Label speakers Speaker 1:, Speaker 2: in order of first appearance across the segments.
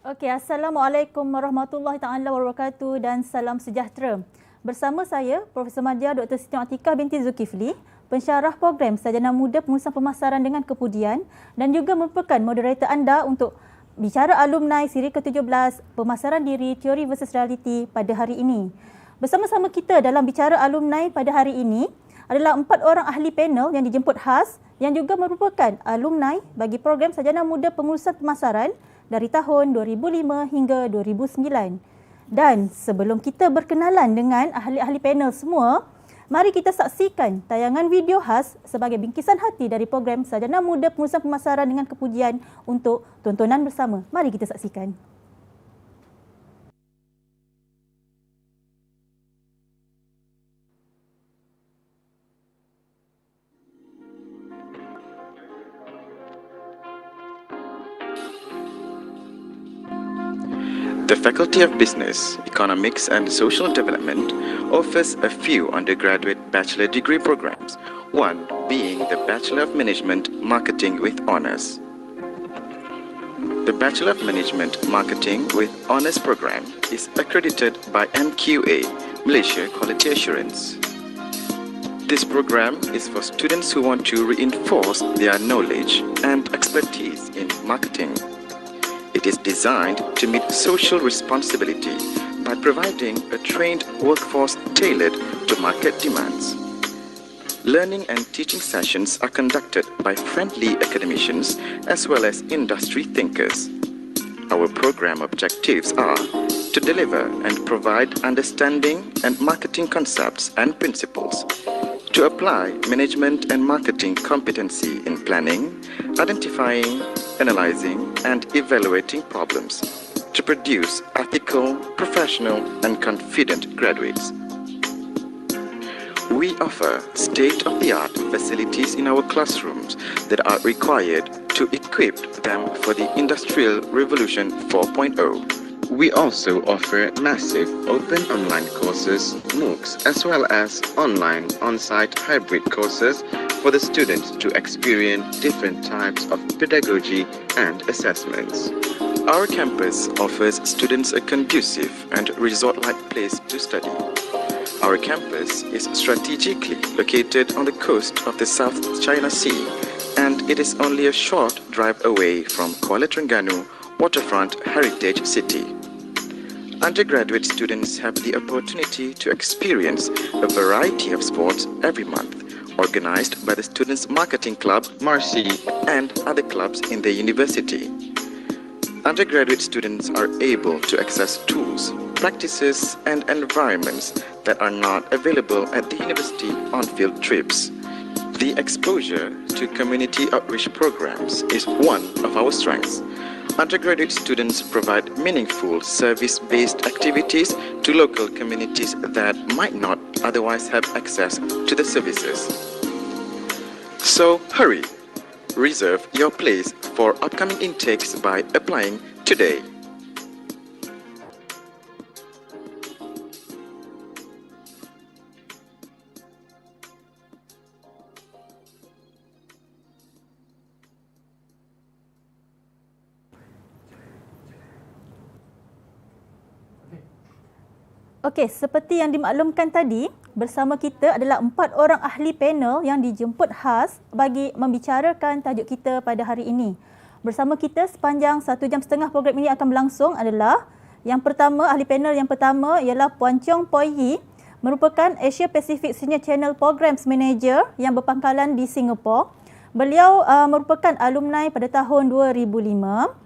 Speaker 1: Okey, Assalamualaikum warahmatullahi taala wabarakatuh dan salam sejahtera. Bersama saya, Prof. Madya Dr. Siti Atikah binti Zulkiffli, pensyarah program Sarjana Muda Pengurusan Pemasaran dengan Kemudian dan juga merupakan moderator anda untuk Bicara Alumni SIRI ke-17 Pemasaran Diri, Teori versus Realiti pada hari ini. Bersama-sama kita dalam Bicara Alumni pada hari ini adalah 4 orang ahli panel yang dijemput khas yang juga merupakan alumni bagi program Sarjana Muda Pengurusan Pemasaran dari tahun 2005 hingga 2009. Dan sebelum kita berkenalan dengan ahli-ahli panel semua, mari kita saksikan tayangan video khas sebagai bingkisan hati dari program Sarjana Muda Pengurusan Pemasaran dengan Kemudian untuk tontonan bersama. Mari kita saksikan.
Speaker 2: The Faculty of Business, Economics and Social Development offers a few undergraduate bachelor degree programs, one being the Bachelor of Management Marketing with Honours. The Bachelor of Management Marketing with Honours program is accredited by MQA, Malaysia Quality Assurance. This program is for students who want to reinforce their knowledge and expertise in marketing. It is designed to meet social responsibility by providing a trained workforce tailored to market demands. Learning and teaching sessions are conducted by friendly academicians as well as industry thinkers. Our program objectives are to deliver and provide understanding and marketing concepts and principles, to apply management and marketing competency in planning, identifying, analyzing and evaluating problems, to produce ethical, professional and confident graduates. We offer state-of-the-art facilities in our classrooms that are required to equip them for the Industrial Revolution 4.0. We also offer massive open online courses, MOOCs, as well as online on-site hybrid courses for the students to experience different types of pedagogy and assessments. Our campus offers students a conducive and resort-like place to study. Our campus is strategically located on the coast of the South China Sea, and it is only a short drive away from Terengganu waterfront heritage city. Undergraduate students have the opportunity to experience a variety of sports every month, organized by the Students' Marketing Club, MARCI, and other clubs in the university. Undergraduate students are able to access tools, practices, and environments that are not available at the university on field trips. The exposure to community outreach programs is one of our strengths. Undergraduate students provide meaningful service-based activities to local communities that might not otherwise have access to the services. So hurry! Reserve your place for upcoming intakes by applying today.
Speaker 1: Okey, seperti yang dimaklumkan tadi, bersama kita adalah 4 orang ahli panel yang dijemput khas bagi membicarakan tajuk kita pada hari ini. Bersama kita sepanjang 1.5 jam program ini akan berlangsung adalah yang pertama, ahli panel yang pertama ialah Puan Cheong Poi Yi, merupakan Asia Pacific Senior Channel Programs Manager yang berpangkalan di Singapura. Beliau merupakan alumni pada tahun 2005.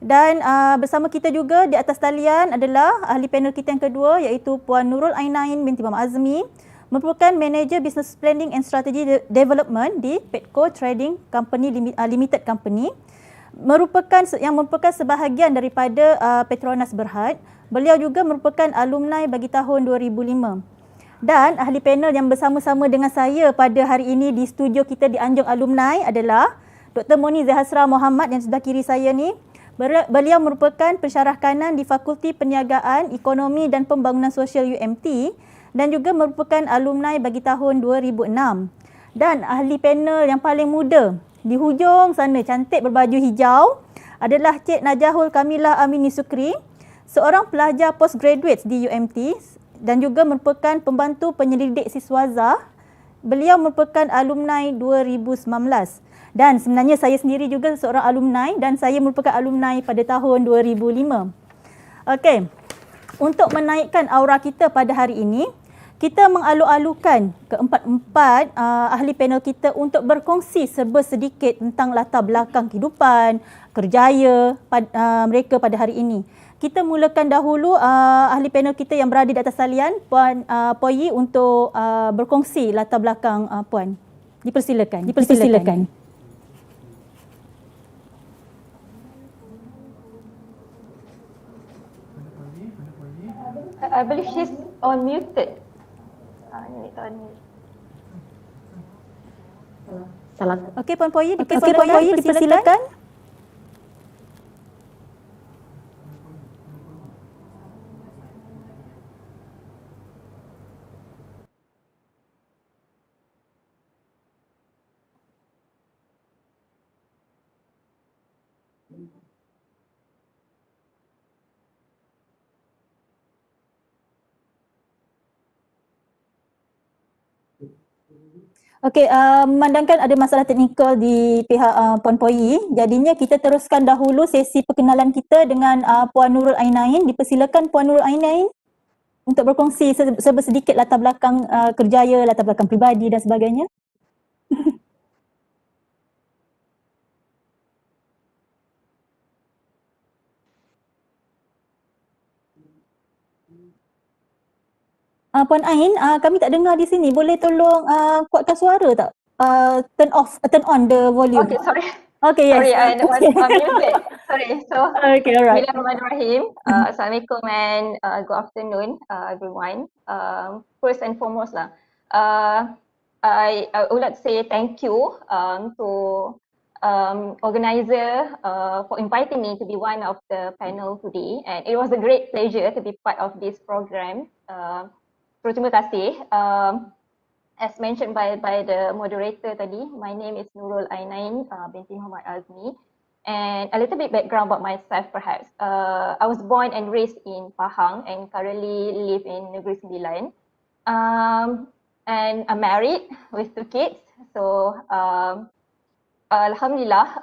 Speaker 1: Dan bersama kita juga di atas talian adalah ahli panel kita yang kedua iaitu Puan Nurul Ainain binti Azmi, merupakan Manager Business Planning and Strategy Development di Petco Trading Company Limited Company, merupakan sebahagian daripada Petronas Berhad. Beliau juga merupakan alumni bagi tahun 2005. Dan ahli panel yang bersama-sama dengan saya pada hari ini di studio kita di Anjung Alumni adalah Dr. Monizaihasra Mohamed yang sebelah kiri saya ni. Beliau merupakan pensyarah kanan di Fakulti Perniagaan, Ekonomi dan Pembangunan Sosial UMT dan juga merupakan alumni bagi tahun 2006. Dan ahli panel yang paling muda di hujung sana, cantik berbaju hijau, adalah Cik Najahul Kamilah Aminy Sukri, seorang pelajar postgraduate di UMT dan juga merupakan pembantu penyelidik siswaza. Beliau merupakan alumni 2019 dan sebenarnya saya sendiri juga seorang alumni dan saya merupakan alumni pada tahun 2005. Okey, untuk menaikkan aura kita pada hari ini, kita mengalu-alukan keempat-empat ahli panel kita untuk berkongsi serba sedikit tentang latar belakang kehidupan, kerjaya mereka pada hari ini. Kita mulakan dahulu ahli panel kita yang berada di atas talian, Puan Poi Yi, untuk berkongsi latar belakang Puan. Dipersilakan.
Speaker 3: I believe she's on muted.
Speaker 1: Salah. Okey, Puan Poi Yi, dipersilakan. Okey, memandangkan ada masalah teknikal di pihak Puan Poi Yi, jadinya kita teruskan dahulu sesi perkenalan kita dengan Puan Nurul Ainain. Dipersilakan Puan Nurul Ainain untuk berkongsi serba sedikit latar belakang kerjaya, latar belakang pribadi dan sebagainya. Puan Ain, kami tak dengar di sini. Boleh tolong kuatkan suara tak? Turn on the volume.
Speaker 3: Okay, sorry.
Speaker 1: Okay, yes.
Speaker 3: Sorry, I was muted. Sorry. So,
Speaker 1: okay, alright.
Speaker 3: Bismillahirrahmanirrahim. Assalamualaikum and good afternoon, everyone. First and foremost lah, I would like to say thank you to organizer for inviting me to be one of the panel today, and it was a great pleasure to be part of this program. Terima kasih. As mentioned by the moderator tadi, my name is Nurul Ainain binti Muhammad Azmi, and a little bit background about myself perhaps. I was born and raised in Pahang and currently live in Negeri Sembilan. And I'm married with 2 kids. So Alhamdulillah,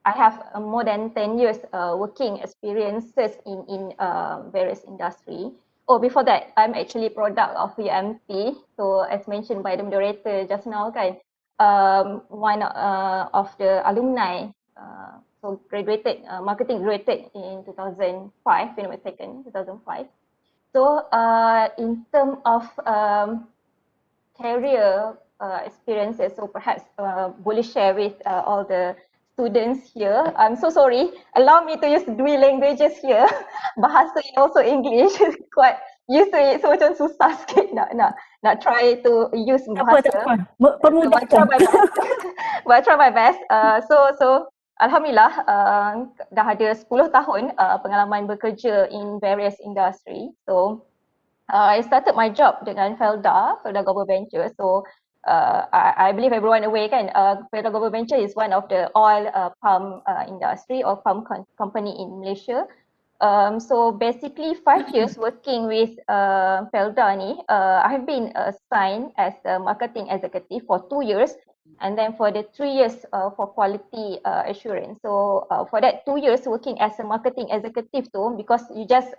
Speaker 3: I have more than 10 years working experiences in various industry. Oh, before that, I'm actually product of UMT. So as mentioned by the moderator just now, kan, one of the alumni, so graduated, marketing graduated in 2005, if I'm not mistaken, 2005. So in terms of career experiences, so perhaps boleh share with all the students here. I'm so sorry. Allow me to use 2 languages here. Bahasa and also English. Quite used to it. So macam susah sikit nak try to use bahasa.
Speaker 1: Permudahkan.
Speaker 3: But I try my best. So Alhamdulillah, dah ada 10 tahun pengalaman bekerja in various industry. So I started my job dengan Felda Global Venture. So I believe everyone aware kan, Felda Global Venture is one of the oil palm industry or palm company in Malaysia. So basically 5 years working with Felda ni, I have been assigned as a marketing executive for 2 years, and then for the 3 years for quality assurance. So for that 2 years working as a marketing executive too, because you just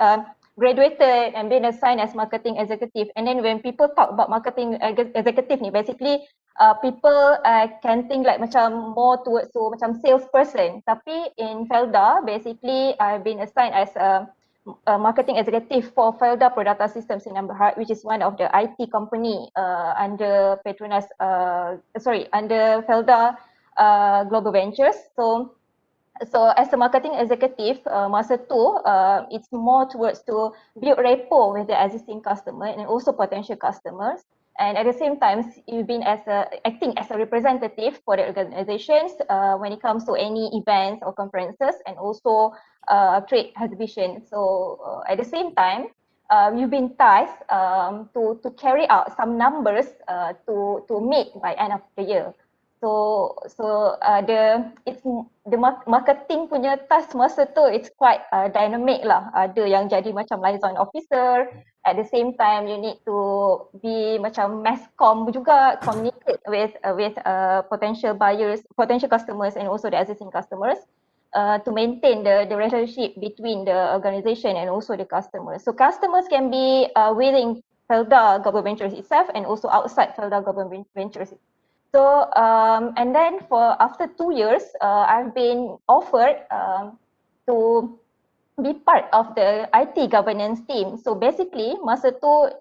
Speaker 3: graduated and been assigned as marketing executive, and then when people talk about marketing executive ni, basically people can think like macam more towards so macam salesperson. Tapi in Felda, basically I've been assigned as a marketing executive for Felda Product Systems in Berhad, which is one of the IT company under Petronas, under Felda Global Ventures. So as a marketing executive, masa tu it's more towards to build rapport with the existing customer and also potential customers. And at the same time, you've been acting as a representative for the organizations when it comes to any events or conferences and also trade exhibition. So at the same time, you've been tasked to carry out some numbers to meet by end of the year. the marketing punya task masa tu it's quite dynamic lah. Ada yang jadi macam liaison officer, at the same time you need to be macam mass comm juga, communicate with potential buyers, potential customers and also the existing customers to maintain the relationship between the organisation and also the customers. So customers can be within Felda Government Ventures itself and also outside Felda Government Ventures. So and then for after 2 years, I've been offered to be part of the IT governance team. So basically, masa tu,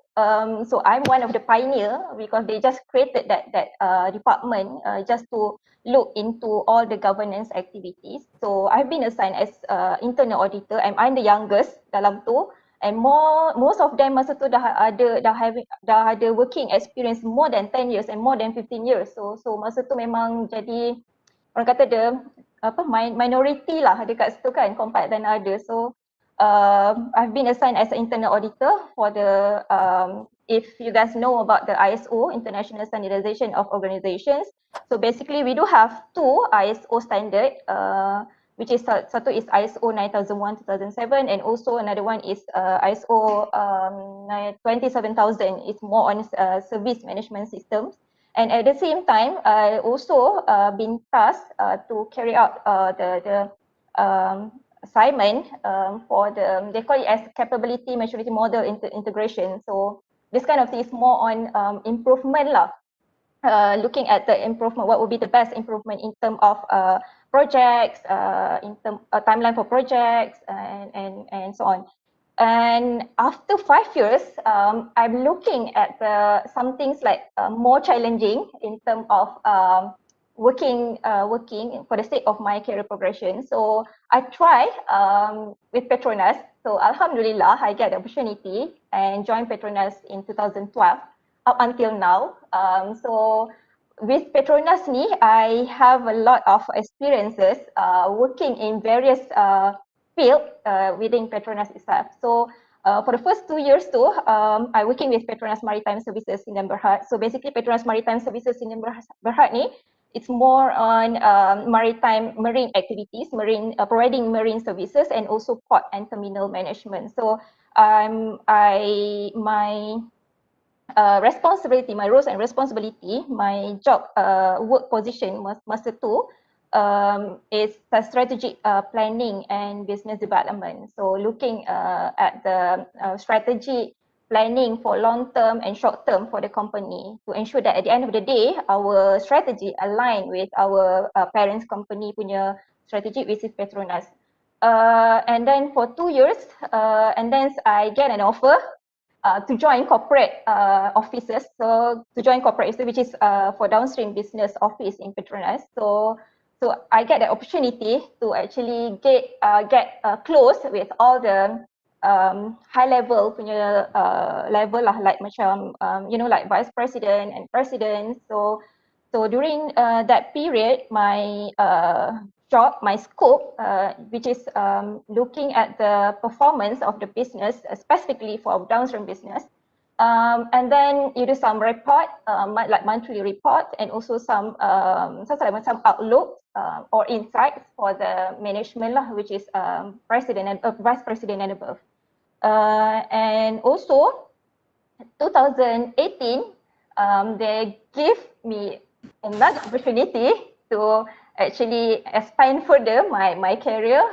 Speaker 3: so I'm one of the pioneer because they just created that department just to look into all the governance activities. So I've been assigned as internal auditor, and I'm the youngest dalam tu. And most of them masa tu dah ada working experience more than 10 years and more than 15 years. So masa tu memang jadi orang kata minority lah dekat situ kan, compared than others. So I've been assigned as an internal auditor for the if you guys know about the ISO, International Standardization of Organizations. So basically we do have 2 ISO standard, which is satu is ISO 9001:2007 and also another one is ISO 27000. It's more on service management systems. And at the same time, I also been tasked to carry out the assignment for they call it as capability maturity model integration. So this kind of thing is more on improvement lah. Looking at the improvement, what would be the best improvement in terms of projects, in terms timeline for projects, and so on. And after 5 years, I'm looking at some things like more challenging in terms of working for the sake of my career progression. So I try with Petronas. So Alhamdulillah, I get the opportunity and join Petronas in 2012 up until now. So with Petronas ni, I have a lot of experiences working in various field within Petronas itself. So for the first 2 years too, I working with Petronas Maritime Services in Berhad. So basically Petronas Maritime Services in Berhad ni, it's more on marine activities, providing marine services and also port and terminal management. So responsibility, my roles and responsibility, my job work position masa tu is strategic planning and business development. So looking at the strategy planning for long term and short term for the company to ensure that at the end of the day our strategy align with our parents company punya strategy, which is Petronas. And then for 2 years, and then I get an offer to join corporate offices. So to join corporate, which is for downstream business office in Petronas. So I get the opportunity to actually get close with all the high level punya level lah, like macam like vice president and president. So during that period, my job, my scope, which is looking at the performance of the business, specifically for downstream business, and then you do some report, like monthly report, and also some outlook or insights for the management lah, which is president and vice president and above. And also 2018, they give me another opportunity to actually expand further my career,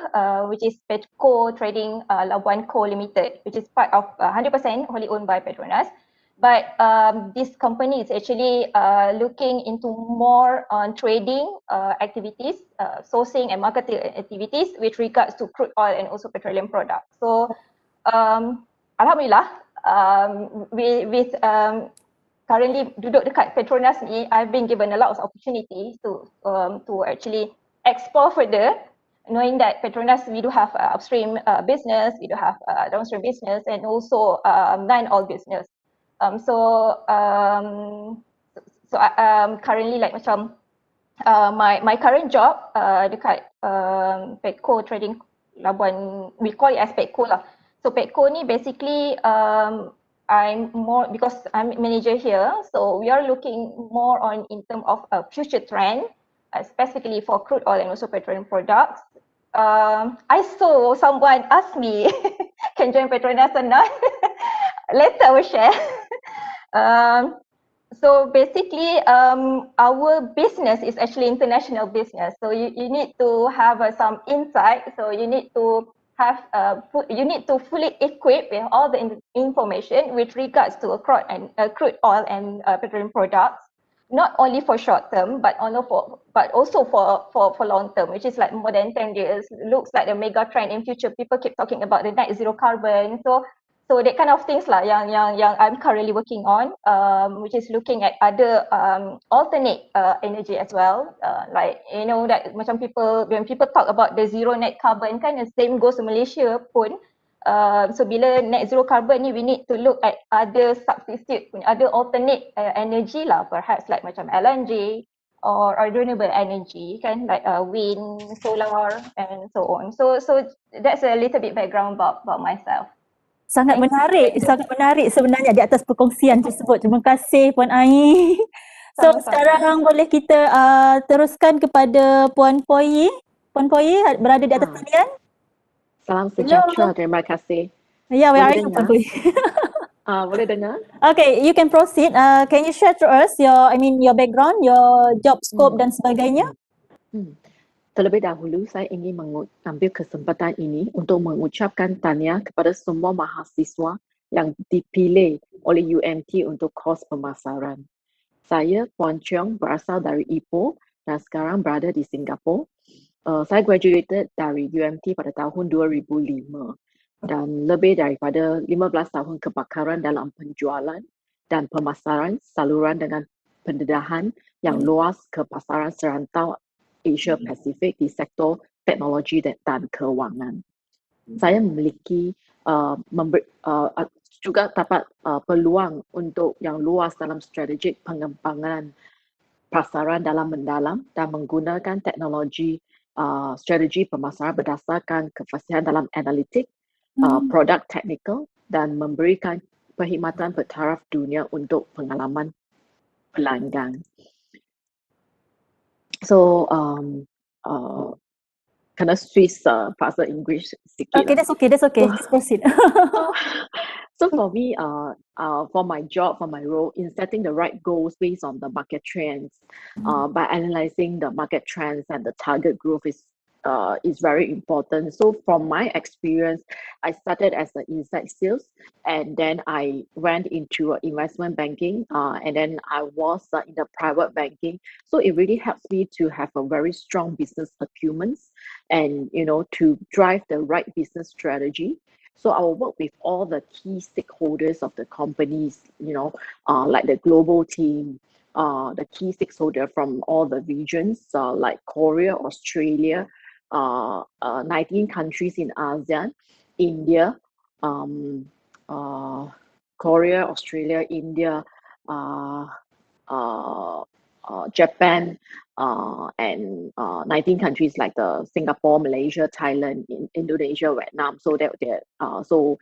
Speaker 3: which is Petco Trading Labuan Co Limited, which is part of 100% wholly owned by Petronas. But this company is actually looking into more on trading activities, sourcing and marketing activities with regards to crude oil and also petroleum products. So Alhamdulillah, with currently duduk dekat Petronas ni, I've been given a lot of opportunities to actually explore further, knowing that Petronas we do have upstream business, we do have downstream business, and also non-oil business. So currently like macam my current job dekat Petco Trading Labuan, we call it as Petco lah. So Petco ni basically I'm more, because I'm manager here, so we are looking more on in terms of a future trend, specifically for crude oil and also petroleum products. I saw someone ask me, can join Petronas or not? Later I will share. So basically, our business is actually international business. So you need to have some insight. So you need to have you need to fully equip with all the information with regards to crude oil and petroleum products, not only for short term, but also for long term, which is like more than 10 years. Looks like the mega trend in future. People keep talking about the net zero carbon. So that kind of things lah yang I'm currently working on, which is looking at other alternate energy as well. Like you know that macam when people talk about the zero net carbon kan, the same goes to Malaysia pun. So bila net zero carbon ni, we need to look at other substitute, other alternate energy lah, perhaps like macam LNG or renewable energy kan, like wind, solar and so on. So that's a little bit background about myself.
Speaker 1: Sangat menarik sebenarnya di atas perkongsian tersebut. Terima kasih Puan Ai. So sekarang boleh kita teruskan kepada Puan Poi Yi. Puan Poi Yi berada di atas talian.
Speaker 4: Salam sejahtera, terima kasih.
Speaker 1: Ya, where are you, Puan Poi Yi?
Speaker 4: Boleh dengar?
Speaker 1: Okay, you can proceed. Can you share to us your background, your job scope dan sebagainya?
Speaker 4: Terlebih dahulu, saya ingin mengambil kesempatan ini untuk mengucapkan tahniah kepada semua mahasiswa yang dipilih oleh UMT untuk kos pemasaran. Saya Puan Cheong, berasal dari Ipoh dan sekarang berada di Singapura. Saya graduated dari UMT pada tahun 2005 dan lebih daripada 15 tahun kebakaran dalam penjualan dan pemasaran saluran dengan pendedahan yang luas ke pasaran serantau Asia Pasifik di sektor teknologi dan keuangan. Saya memiliki juga dapat peluang untuk yang luas dalam strategik pengembangan pasaran dalam mendalam dan menggunakan teknologi strategi pemasaran berdasarkan kefasihan dalam analitik, produk teknikal dan memberikan perkhidmatan bertaraf dunia untuk pengalaman pelanggan. So, kena Swiss bahasa Inggeris sikit.
Speaker 1: Okay, that's okay. Just proceed.
Speaker 4: So for me, for my job, for my role, in setting the right goals based on the market trends, by analyzing the market trends and the target growth is very important. So from my experience, I started as an inside sales, and then I went into investment banking, and then I was in the private banking. So it really helps me to have a very strong business acumen and, to drive the right business strategy. So I will work with all the key stakeholders of the companies, like the global team, the key stakeholder from all the regions, like Korea, Australia, 19 countries in ASEAN, India, Korea, Australia, India, Japan, and 19 countries like Singapore, Malaysia, Thailand, Indonesia, Vietnam. So so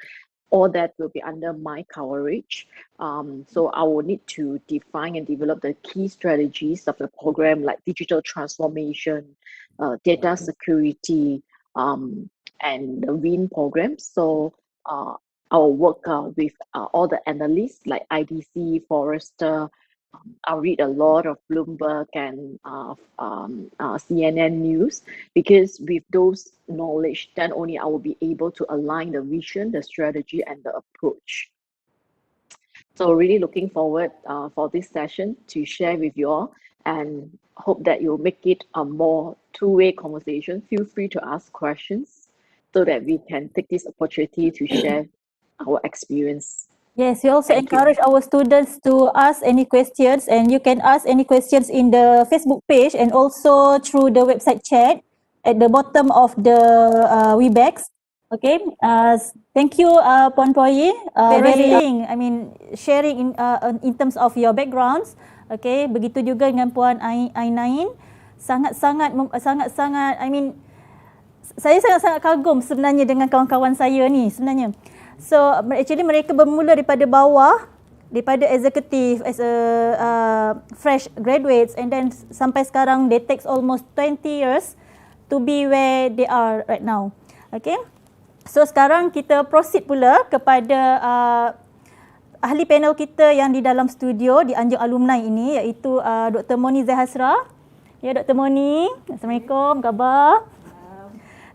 Speaker 4: all that will be under my coverage. So I will need to define and develop the key strategies of the program, like digital transformation, data security, and the WIN program. So I will work with all the analysts like IDC, Forrester. I'll read a lot of Bloomberg and CNN news, because with those knowledge, then only I will be able to align the vision, the strategy, and the approach. So really looking forward for this session to share with you all, and hope that you'll make it a more two-way conversation. Feel free to ask questions so that we can take this opportunity to share our experience.
Speaker 1: Yes, we also encourage our students to ask any questions, and you can ask any questions in the Facebook page and also through the website chat at the bottom of the Webex. Okay, thank you Puan Poi Yi. Sharing in terms of your backgrounds. Okay, begitu juga dengan Puan Ainain. Sangat-sangat, saya sangat-sangat kagum sebenarnya dengan kawan-kawan saya ni sebenarnya. So actually mereka bermula daripada bawah, daripada executive as a fresh graduates, and then sampai sekarang they takes almost 20 years to be where they are right now. Okay. So sekarang kita proceed pula kepada ahli panel kita yang di dalam studio di Anjung Alumni ini, iaitu Dr. Monizaihasra. Ya, Dr. Moni. Assalamualaikum, khabar?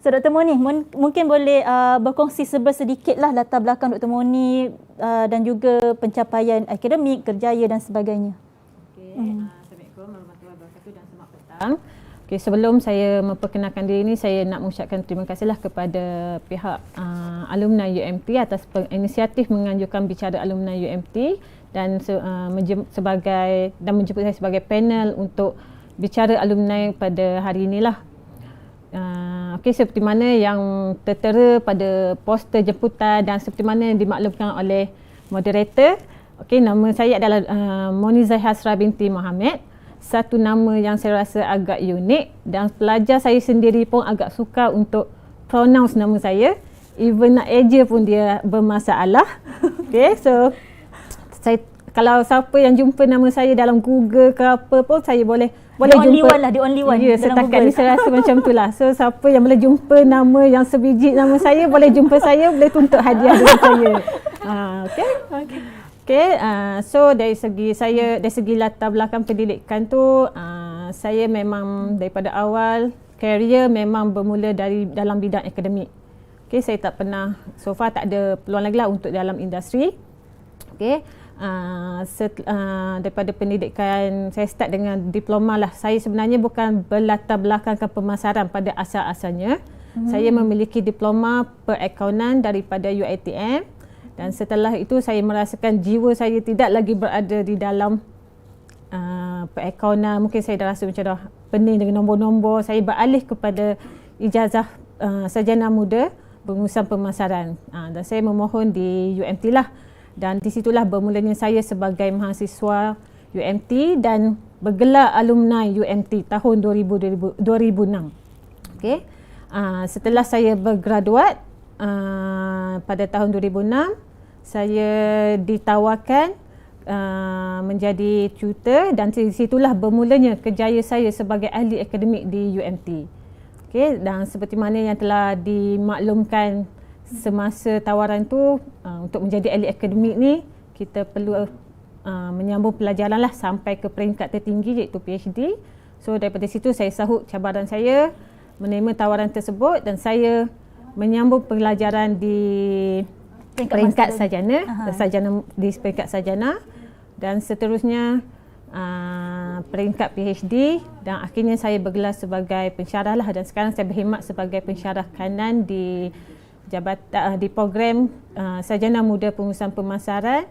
Speaker 1: So Dr. Moni, mungkin boleh berkongsi sedikitlah latar belakang Dr. Moni dan juga pencapaian akademik, kerjaya dan sebagainya.
Speaker 5: Assalamualaikum warahmatullahi wabarakatuh dan selamat petang. Sebelum saya memperkenalkan diri ini, saya nak mengucapkan terima kasihlah kepada pihak alumni UMT atas inisiatif menganjurkan Bicara Alumni UMT dan menjemput saya sebagai panel untuk Bicara Alumni pada hari inilah. Seperti mana yang tertera pada poster jemputan dan seperti mana yang dimaklumkan oleh moderator. Nama saya adalah Monizaihasra binti Mohamed. Satu nama yang saya rasa agak unik dan pelajar saya sendiri pun agak suka untuk pronounce nama saya. Even nak eja pun dia bermasalah. So kalau siapa yang jumpa nama saya dalam Google ke apa pun, saya boleh jumpa.
Speaker 1: The only one.
Speaker 5: Ya, setakat ni saya rasa macam itulah. So siapa yang boleh jumpa nama yang sebiji nama saya, boleh jumpa saya, boleh tuntut hadiah dengan saya. So dari segi latar belakang pendidikan tu, saya memang daripada awal career memang bermula dari dalam bidang akademik. Saya tak pernah, so far tak ada peluang lagi lah untuk dalam industri. Daripada pendidikan saya start dengan diploma lah. Saya sebenarnya bukan berlatar belakangkan pemasaran pada asal-asalnya. Saya memiliki diploma perekonomian daripada UiTM dan setelah itu saya merasakan jiwa saya tidak lagi berada di dalam perekonomian. Mungkin saya dah rasa macam dah pening dengan nombor-nombor. Saya beralih kepada ijazah sarjana muda pengurusan pemasaran dan saya memohon di UMT lah. Dan di situlah bermulanya saya sebagai mahasiswa UMT dan bergelar alumni UMT tahun 2006. Setelah saya bergraduat pada tahun 2006, saya ditawarkan menjadi tutor dan di situlah bermulanya kerjaya saya sebagai ahli akademik di UMT. Dan seperti mana yang telah dimaklumkan semasa tawaran tu, untuk menjadi ahli akademik ni kita perlu menyambung pelajaran lah sampai ke peringkat tertinggi iaitu PhD. So daripada situ saya sahut cabaran saya, menerima tawaran tersebut dan saya menyambung pelajaran di peringkat sarjana di peringkat sarjana dan seterusnya peringkat PhD dan akhirnya saya bergelar sebagai pensyarah lah dan sekarang saya berkhidmat sebagai pensyarah kanan di program Sarjana Muda Pengurusan Pemasaran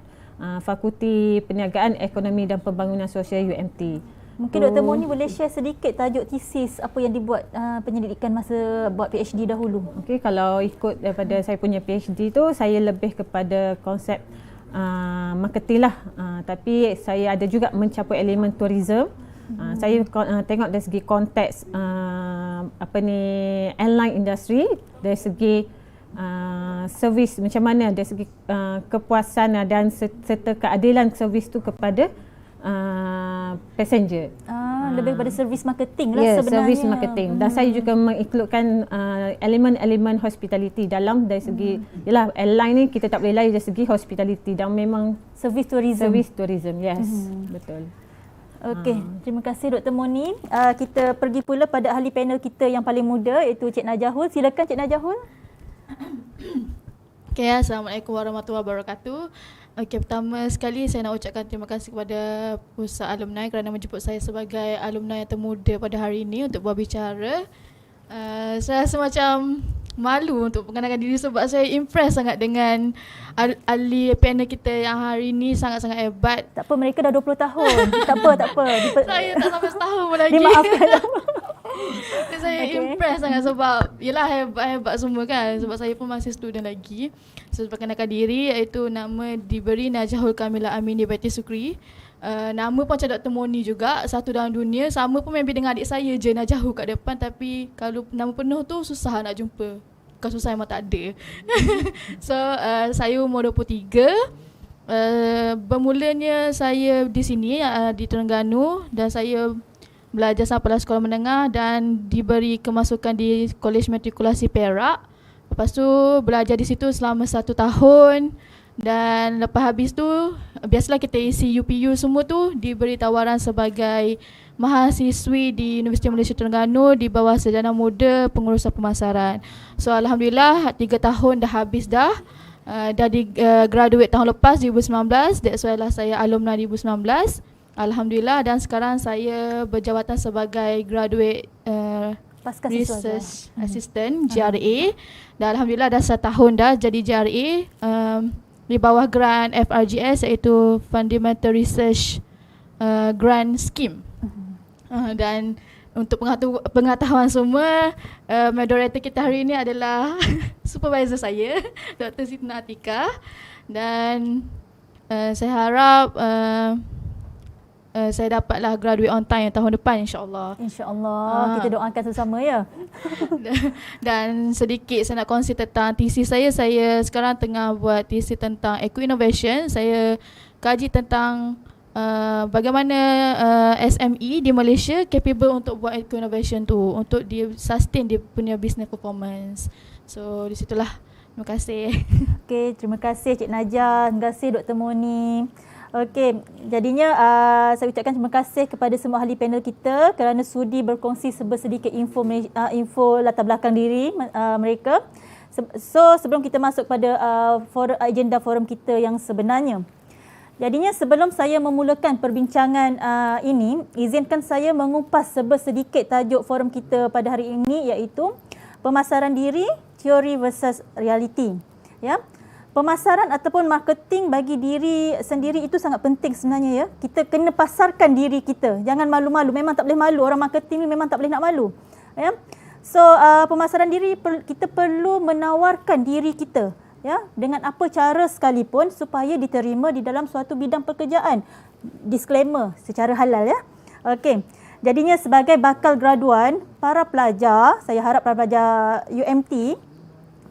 Speaker 5: Fakulti Perniagaan, Ekonomi dan Pembangunan Sosial UMT.
Speaker 1: Mungkin Dr. Moni boleh share sedikit tajuk tesis apa yang dibuat penyelidikan masa buat PhD dahulu.
Speaker 5: Kalau ikut daripada saya punya PhD tu, saya lebih kepada konsep marketing lah. Tapi saya ada juga mencapai elemen tourism. Saya tengok dari segi konteks airline industry, dari segi servis macam mana, dari segi kepuasan dan serta keadilan servis tu kepada passenger.
Speaker 1: Lebih pada servis marketing lah sebenarnya.
Speaker 5: Servis marketing. Dan saya juga mengincludekan elemen-elemen hospitality dalam dari segi airline ni kita tak boleh lari dari segi hospitality dan memang
Speaker 1: servis tourism.
Speaker 5: Yes, betul.
Speaker 1: Okey, terima kasih Dr. Moni. Kita pergi pula pada ahli panel kita yang paling muda iaitu Cik Najahul. Silakan Cik Najahul.
Speaker 6: Assalamualaikum warahmatullahi wabarakatuh. Pertama sekali saya nak ucapkan terima kasih kepada Pusat Alumni kerana menjemput saya sebagai alumni yang termuda pada hari ini untuk buat bicara. Saya rasa macam malu untuk mengenalkan diri sebab saya impress sangat dengan ahli panel kita yang hari ini sangat-sangat hebat.
Speaker 1: Tak apa, mereka dah 20 tahun. tak apa.
Speaker 6: Saya tak sampai setahun pun lagi.
Speaker 1: Dimaafkan.
Speaker 6: Saya impress sangat sebab yelah hebat-hebat semua kan. Sebab saya pun masih student lagi. So perkenalkan diri iaitu nama diberi Najahul Kamilah Aminy binti Sukri. Nama pun macam Dr. Moni juga, satu dalam dunia. Sama pun maybe dengan adik saya je Najahul kat depan, tapi kalau nama penuh tu susah nak jumpa. bukan susah, memang tak ada. So saya umur 23. Bermulanya saya di sini di Terengganu, dan saya belajar sampai sekolah menengah dan diberi kemasukan di Kolej Matrikulasi Perak. Lepas tu belajar di situ selama 1 tahun, dan lepas habis tu biasalah kita isi UPU semua tu, diberi tawaran sebagai mahasiswi di Universiti Malaysia Terengganu di bawah Sarjana Muda Pengurusan Pemasaran. So alhamdulillah 3 tahun dah habis dah. Dah graduate tahun lepas 2019. That's why lah saya alumni 2019. Alhamdulillah, dan sekarang saya berjawatan sebagai graduate
Speaker 1: Pasca
Speaker 6: research assistant GRA. Dan alhamdulillah dah 1 tahun dah jadi GRA di bawah grant FRGS, iaitu Fundamental Research Grant Scheme. Dan untuk pengetahuan semua, moderator kita hari ini adalah supervisor saya, Dr. Siti Atikah. Dan saya harap saya dapatlah graduate on time tahun depan, insyaAllah.
Speaker 1: InsyaAllah, kita doakan sama-sama ya.
Speaker 6: Dan sedikit saya nak kongsi tentang thesis saya. Saya sekarang tengah buat thesis tentang eco-innovation. Saya kaji tentang bagaimana SME di Malaysia capable untuk buat eco-innovation tu, untuk dia sustain dia punya business performance. So di situlah. Terima kasih.
Speaker 1: Okey, terima kasih Cik Najah, terima kasih Dr. Moni. Okey, jadinya saya ucapkan terima kasih kepada semua ahli panel kita kerana sudi berkongsi sedikit info latar belakang diri mereka. So sebelum kita masuk pada agenda forum kita yang sebenarnya. Jadinya sebelum saya memulakan perbincangan ini, izinkan saya mengupas sedikit tajuk forum kita pada hari ini, iaitu Pemasaran Diri, Teori versus Realiti. Ya. Pemasaran ataupun marketing bagi diri sendiri itu sangat penting sebenarnya ya. Kita kena pasarkan diri kita. Jangan malu-malu. Memang tak boleh malu. Orang marketing ni memang tak boleh nak malu. Ya. So pemasaran diri kita perlu menawarkan diri kita ya dengan apa cara sekalipun supaya diterima di dalam suatu bidang pekerjaan. Disclaimer secara halal ya. Okey. Jadinya sebagai bakal graduan, para pelajar, saya harap para pelajar UMT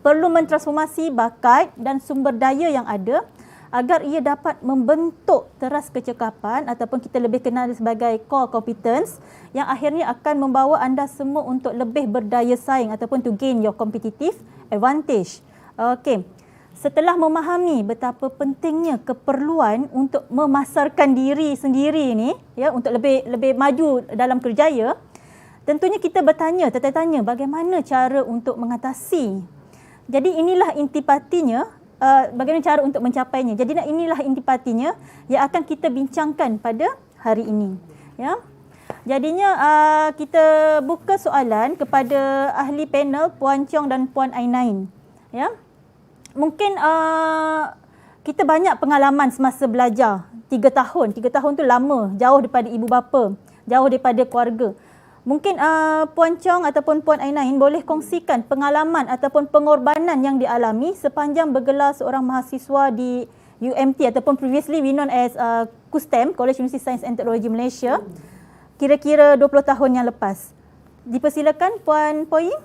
Speaker 1: perlu mentransformasi bakat dan sumber daya yang ada agar ia dapat membentuk teras kecekapan ataupun kita lebih kenal sebagai core competence yang akhirnya akan membawa anda semua untuk lebih berdaya saing ataupun to gain your competitive advantage. Okey. Setelah memahami betapa pentingnya keperluan untuk memasarkan diri sendiri ni ya untuk lebih maju dalam kerjaya, tentunya kita tertanya bagaimana cara untuk mengatasi. Jadi inilah intipatinya, bagaimana cara untuk mencapainya. Jadi inilah intipatinya yang akan kita bincangkan pada hari ini. Ya. Jadinya kita buka soalan kepada ahli panel Puan Cheong dan Puan Ainain. Ya. Mungkin kita banyak pengalaman semasa belajar. 3 tahun. 3 tahun tu lama, jauh daripada ibu bapa, jauh daripada keluarga. Mungkin Puan Cheong ataupun Puan Ainain boleh kongsikan pengalaman ataupun pengorbanan yang dialami sepanjang bergelar seorang mahasiswa di UMT ataupun previously we known as KUSTEM, College Universiti Sains and Teknologi Malaysia, kira-kira 20 tahun yang lepas. Dipersilakan Puan Poi Yi.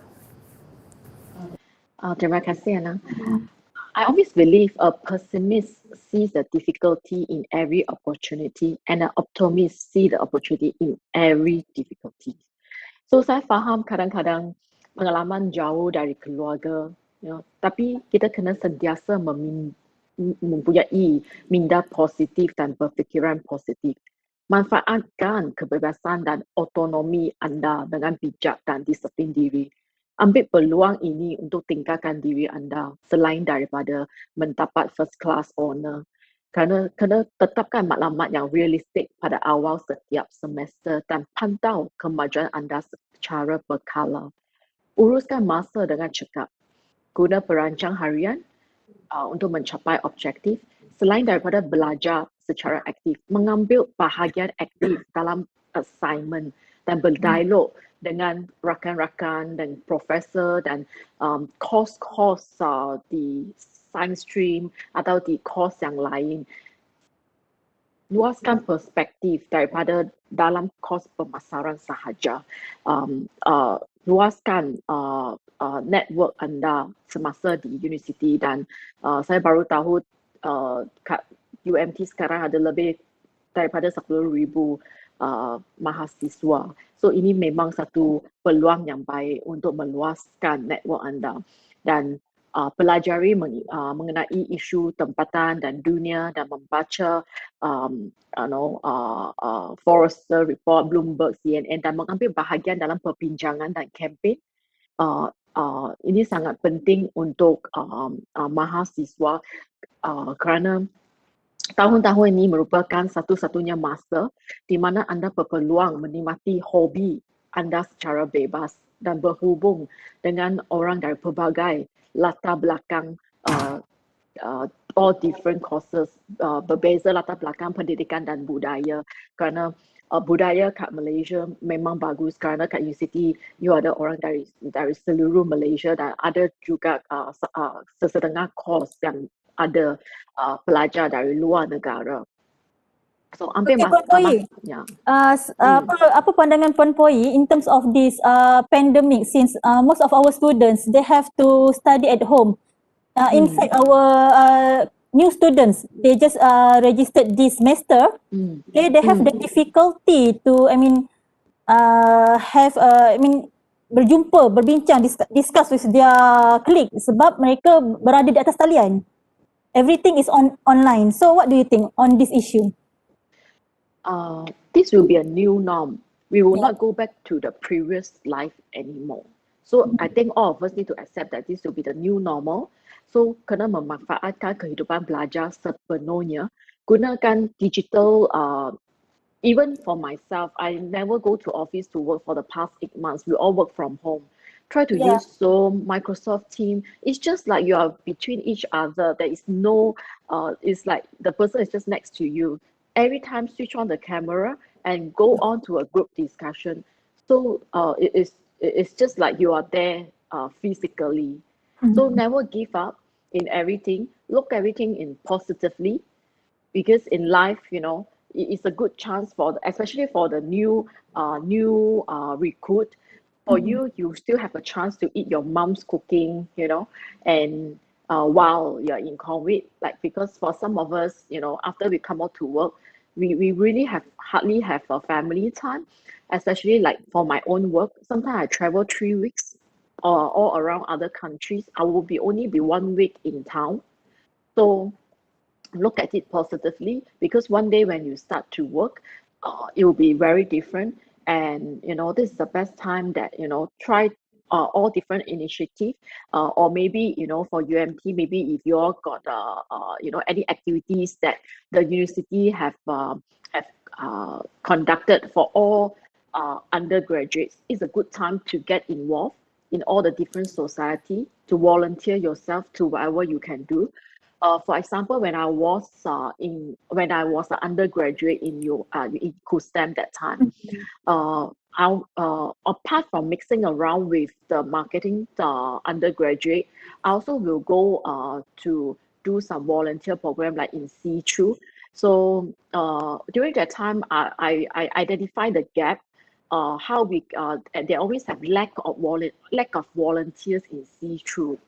Speaker 4: Terima kasih Ana. I always believe a pessimist sees the difficulty in every opportunity and an optimist see the opportunity in every difficulty. So saya faham kadang-kadang pengalaman jauh dari keluarga, tapi kita kena sentiasa mempunyai minda positif dan berfikiran positif. Manfaatkan kebebasan dan otonomi anda dengan bijak dan disiplin diri. Ambil peluang ini untuk tingkatkan diri anda selain daripada mendapat first class honor. Kerana kena tetapkan maklumat yang realistik pada awal setiap semester dan pantau kemajuan anda secara berkala. Uruskan masa dengan cekap. Guna perancang harian untuk mencapai objektif. Selain daripada belajar secara aktif, mengambil bahagian aktif dalam assignment dan berdialog dengan rakan-rakan dan profesor dan course di science stream atau di course yang lain. Luaskan perspektif daripada dalam course pemasaran sahaja. luaskan network anda semasa di universiti, dan saya baru tahu kat UMT sekarang ada lebih daripada 10,000 mahasiswa. So ini memang satu peluang yang baik untuk meluaskan network anda dan pelajari mengenai isu tempatan dan dunia dan membaca Forrester Report, Bloomberg, CNN dan mengambil bahagian dalam perbincangan dan kempen. Ini sangat penting untuk mahasiswa kerana tahun-tahun ini merupakan satu-satunya masa di mana anda berpeluang menikmati hobi anda secara bebas dan berhubung dengan orang dari pelbagai latar belakang, all different courses, berbeza latar belakang pendidikan dan budaya, kerana budaya kat Malaysia memang bagus kerana kat universiti you ada orang dari seluruh Malaysia dan ada juga sesetengah course yang ada pelajar dari luar negara. So ambil
Speaker 1: Puan Poi Yi, apa pandangan Puan Poi Yi in terms of this pandemic, since most of our students they have to study at home. In fact, our new students they just registered this semester. Okay, they have the difficulty to, berjumpa, berbincang, discuss with their colleague sebab mereka berada di atas talian. Everything is online. So what do you think on this issue?
Speaker 4: This will be a new norm. We will not go back to the previous life anymore. So I think all of us need to accept that this will be the new normal. So kena memanfaatkan kehidupan belajar sepenuhnya. Gunakan digital. Even for myself, I never go to office to work for the past 8 months. We all work from home. Try to use Zoom, Microsoft Teams. It's just like you are between each other. There is no, it's like the person is just next to you. Every time switch on the camera and go on to a group discussion. So it's just like you are there physically. So never give up in everything. Look everything in positively, because in life, it's a good chance especially for the new recruit. For you still have a chance to eat your mom's cooking, and while you're in COVID, because for some of us, after we come out to work, we really hardly have a family time, especially like for my own work. Sometimes I travel 3 weeks all around other countries. I will only be 1 week in town. So look at it positively, because one day when you start to work, it will be very different. And this is the best time that try all different initiatives, or maybe for UMT, maybe if you all got any activities that the university have conducted for all undergraduates, it's a good time to get involved in all the different society, to volunteer yourself to whatever you can do. For example, when I was an undergraduate in KUSTEM that time, apart from mixing around with the marketing undergraduate, I also will go to do some volunteer program like in SIRI. So during that time, I identify the gap. How we they always have lack of volunteers in SIRI.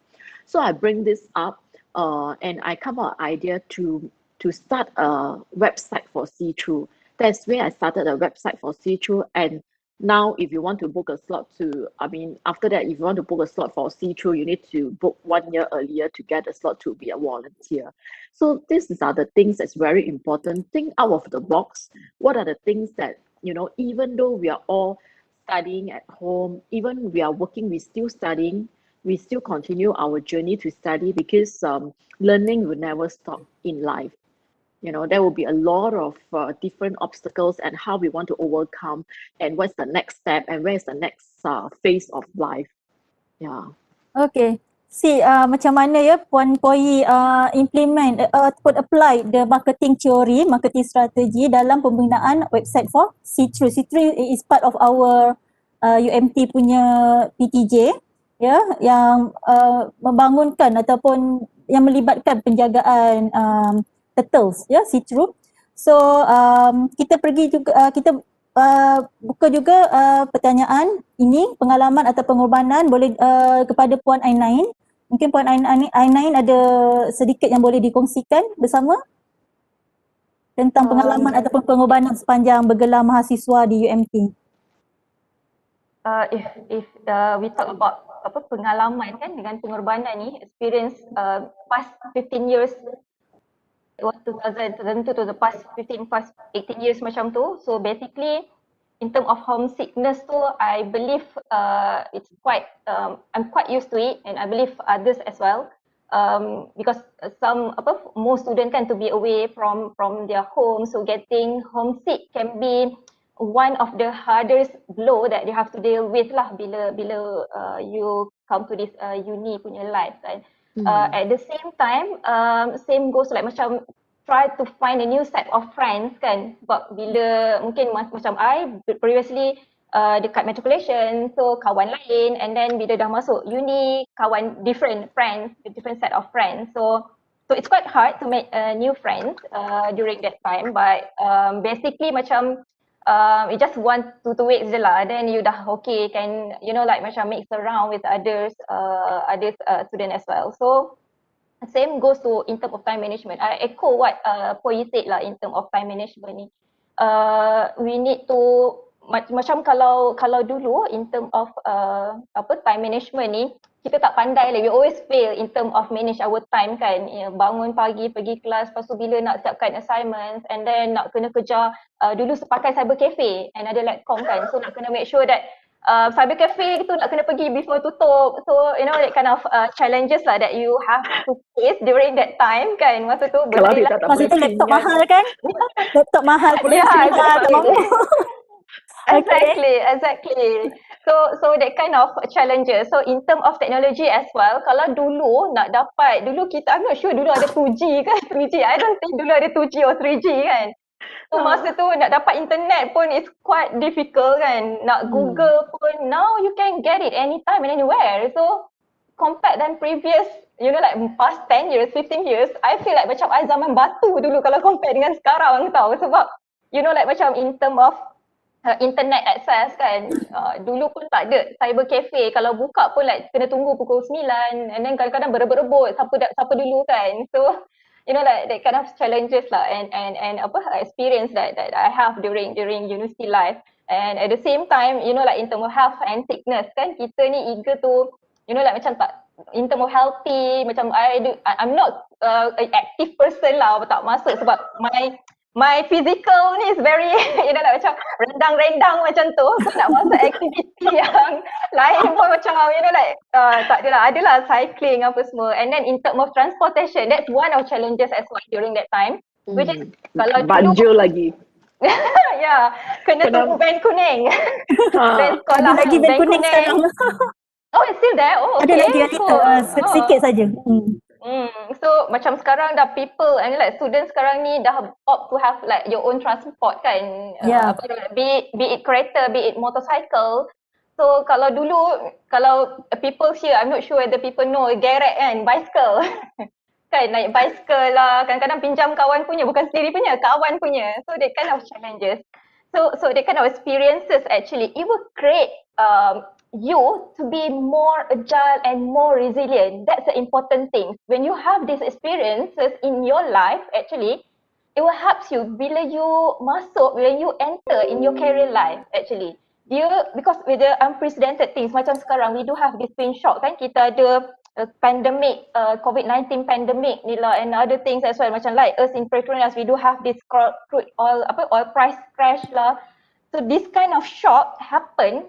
Speaker 4: So I bring this up. And I come up with an idea to start a website for SIRI. That's where I started a website for SIRI. And now if you want to book a slot after that, if you want to book a slot for SIRI, you need to book 1 year earlier to get a slot to be a volunteer. So these are the things that's very important. Think out of the box. What are the things that, even though we are all studying at home, even we are working, we're still studying, we still continue our journey to study, because learning will never stop in life. There will be a lot of different obstacles and how we want to overcome, and what's the next step, and where's the next phase of life. Yeah.
Speaker 1: Okay. See, macam mana ya Puan Poi Yi implement ataupun apply the marketing theory, marketing strategy dalam pembinaan website for SIRI. SIRI is part of our UMT punya PTJ, yang membangunkan ataupun yang melibatkan penjagaan turtles, SIRI. So kita pergi juga kita buka juga pertanyaan ini, pengalaman atau pengorbanan boleh kepada Puan Ainain. Mungkin Puan Ainain ada sedikit yang boleh dikongsikan bersama tentang pengalaman ataupun pengorbanan sepanjang bergelar mahasiswa di UMT.
Speaker 3: If we talk about pengalaman kan dengan pengorbanan ni, experience past 15 years, 2000 to the past 18 years macam tu. So basically in term of homesickness tu, I believe it's quite I'm quite used to it, and I believe others as well, because most students kan to be away from their home, so getting homesick can be one of the hardest blow that they have to deal with lah bila you come to this uni punya life kan. At the same time, same goes like macam try to find a new set of friends kan. Sebab bila mungkin macam I previously dekat matriculation, so kawan lain, and then bila dah masuk uni, kawan different friends, different set of friends. So it's quite hard to make new friends during that time, but basically macam you just want to weeks je lah, then you dah okay, can like macam mix around with others student as well. So same goes to in term of time management. I echo what Poi said lah in term of time management ni. We need to macam kalau dulu in term of time management ni, kita tak pandai lah, we always fail in term of manage our time kan. Bangun pagi, pergi kelas, lepas tu bila nak siapkan assignments, and then nak kena kejar, dulu pakai cyber cafe and ada latcom kan, so nak kena make sure that cyber cafe tu nak kena pergi before tutup. So that kind of challenges lah that you have to face during that time kan. Masa tu
Speaker 1: masa tu laptop mahal kan. Laptop mahal pun tak mampu.
Speaker 3: Exactly. So that kind of challenges. So in term of technology as well, kalau dulu nak dapat, dulu kita, I'm not sure dulu ada 2G kan, 3G. I don't think dulu ada 2G or 3G kan. So masa tu nak dapat internet pun it's quite difficult kan. Nak Google pun, now you can get it anytime and anywhere. So compared than previous, like past 10 years, 15 years, I feel like macam I zaman batu dulu kalau compare dengan sekarang tau. Sebab like macam in term of internet access kan, dulu pun tak ada cyber cafe, kalau buka pun like kena tunggu pukul 9, and then kadang-kadang berebut-rebut siapa dulu kan. So like that kind of challenges lah, and experience that I have during university life. And at the same time, like in terms of health and sickness kan, kita ni eager to like macam tak, in terms of healthy, macam I'm not an active person lah, tak masuk sebab my physical ni is very like macam rendang-rendang macam tu. So nak masuk aktiviti yang lain pun macam like tak adalah cycling apa semua. And then in terms of transportation, that's one of challenges as well during that time, which is kalau
Speaker 4: baju lagi.
Speaker 3: Ya, kena tunggu ban kuning. Ban sekolah.
Speaker 1: Ada lagi ban kuning sekarang.
Speaker 3: Oh, it's still there? Oh, okay.
Speaker 1: Ada lagi sikit saja.
Speaker 3: So macam sekarang dah people, like students sekarang ni dah opt to have like your own transport kan. Be it kereta, be it motorcycle. So kalau dulu, kalau people here, I'm not sure whether people know gerek kan, bicycle. Kan naik bicycle lah, kadang-kadang pinjam kawan punya, bukan sendiri punya, kawan punya. So that kind of challenges. So that kind of experiences actually, it will create you to be more agile and more resilient. That's the important thing. When you have these experiences in your life, actually, it will help you bila you masuk, when you enter in your career life actually. Because with the unprecedented things, macam sekarang, we do have this twin shock kan, kita ada pandemic, COVID-19 pandemic ni lah, and other things as well, macam like us in Petronas, we do have this crude oil, oil price crash lah. So this kind of shock happen,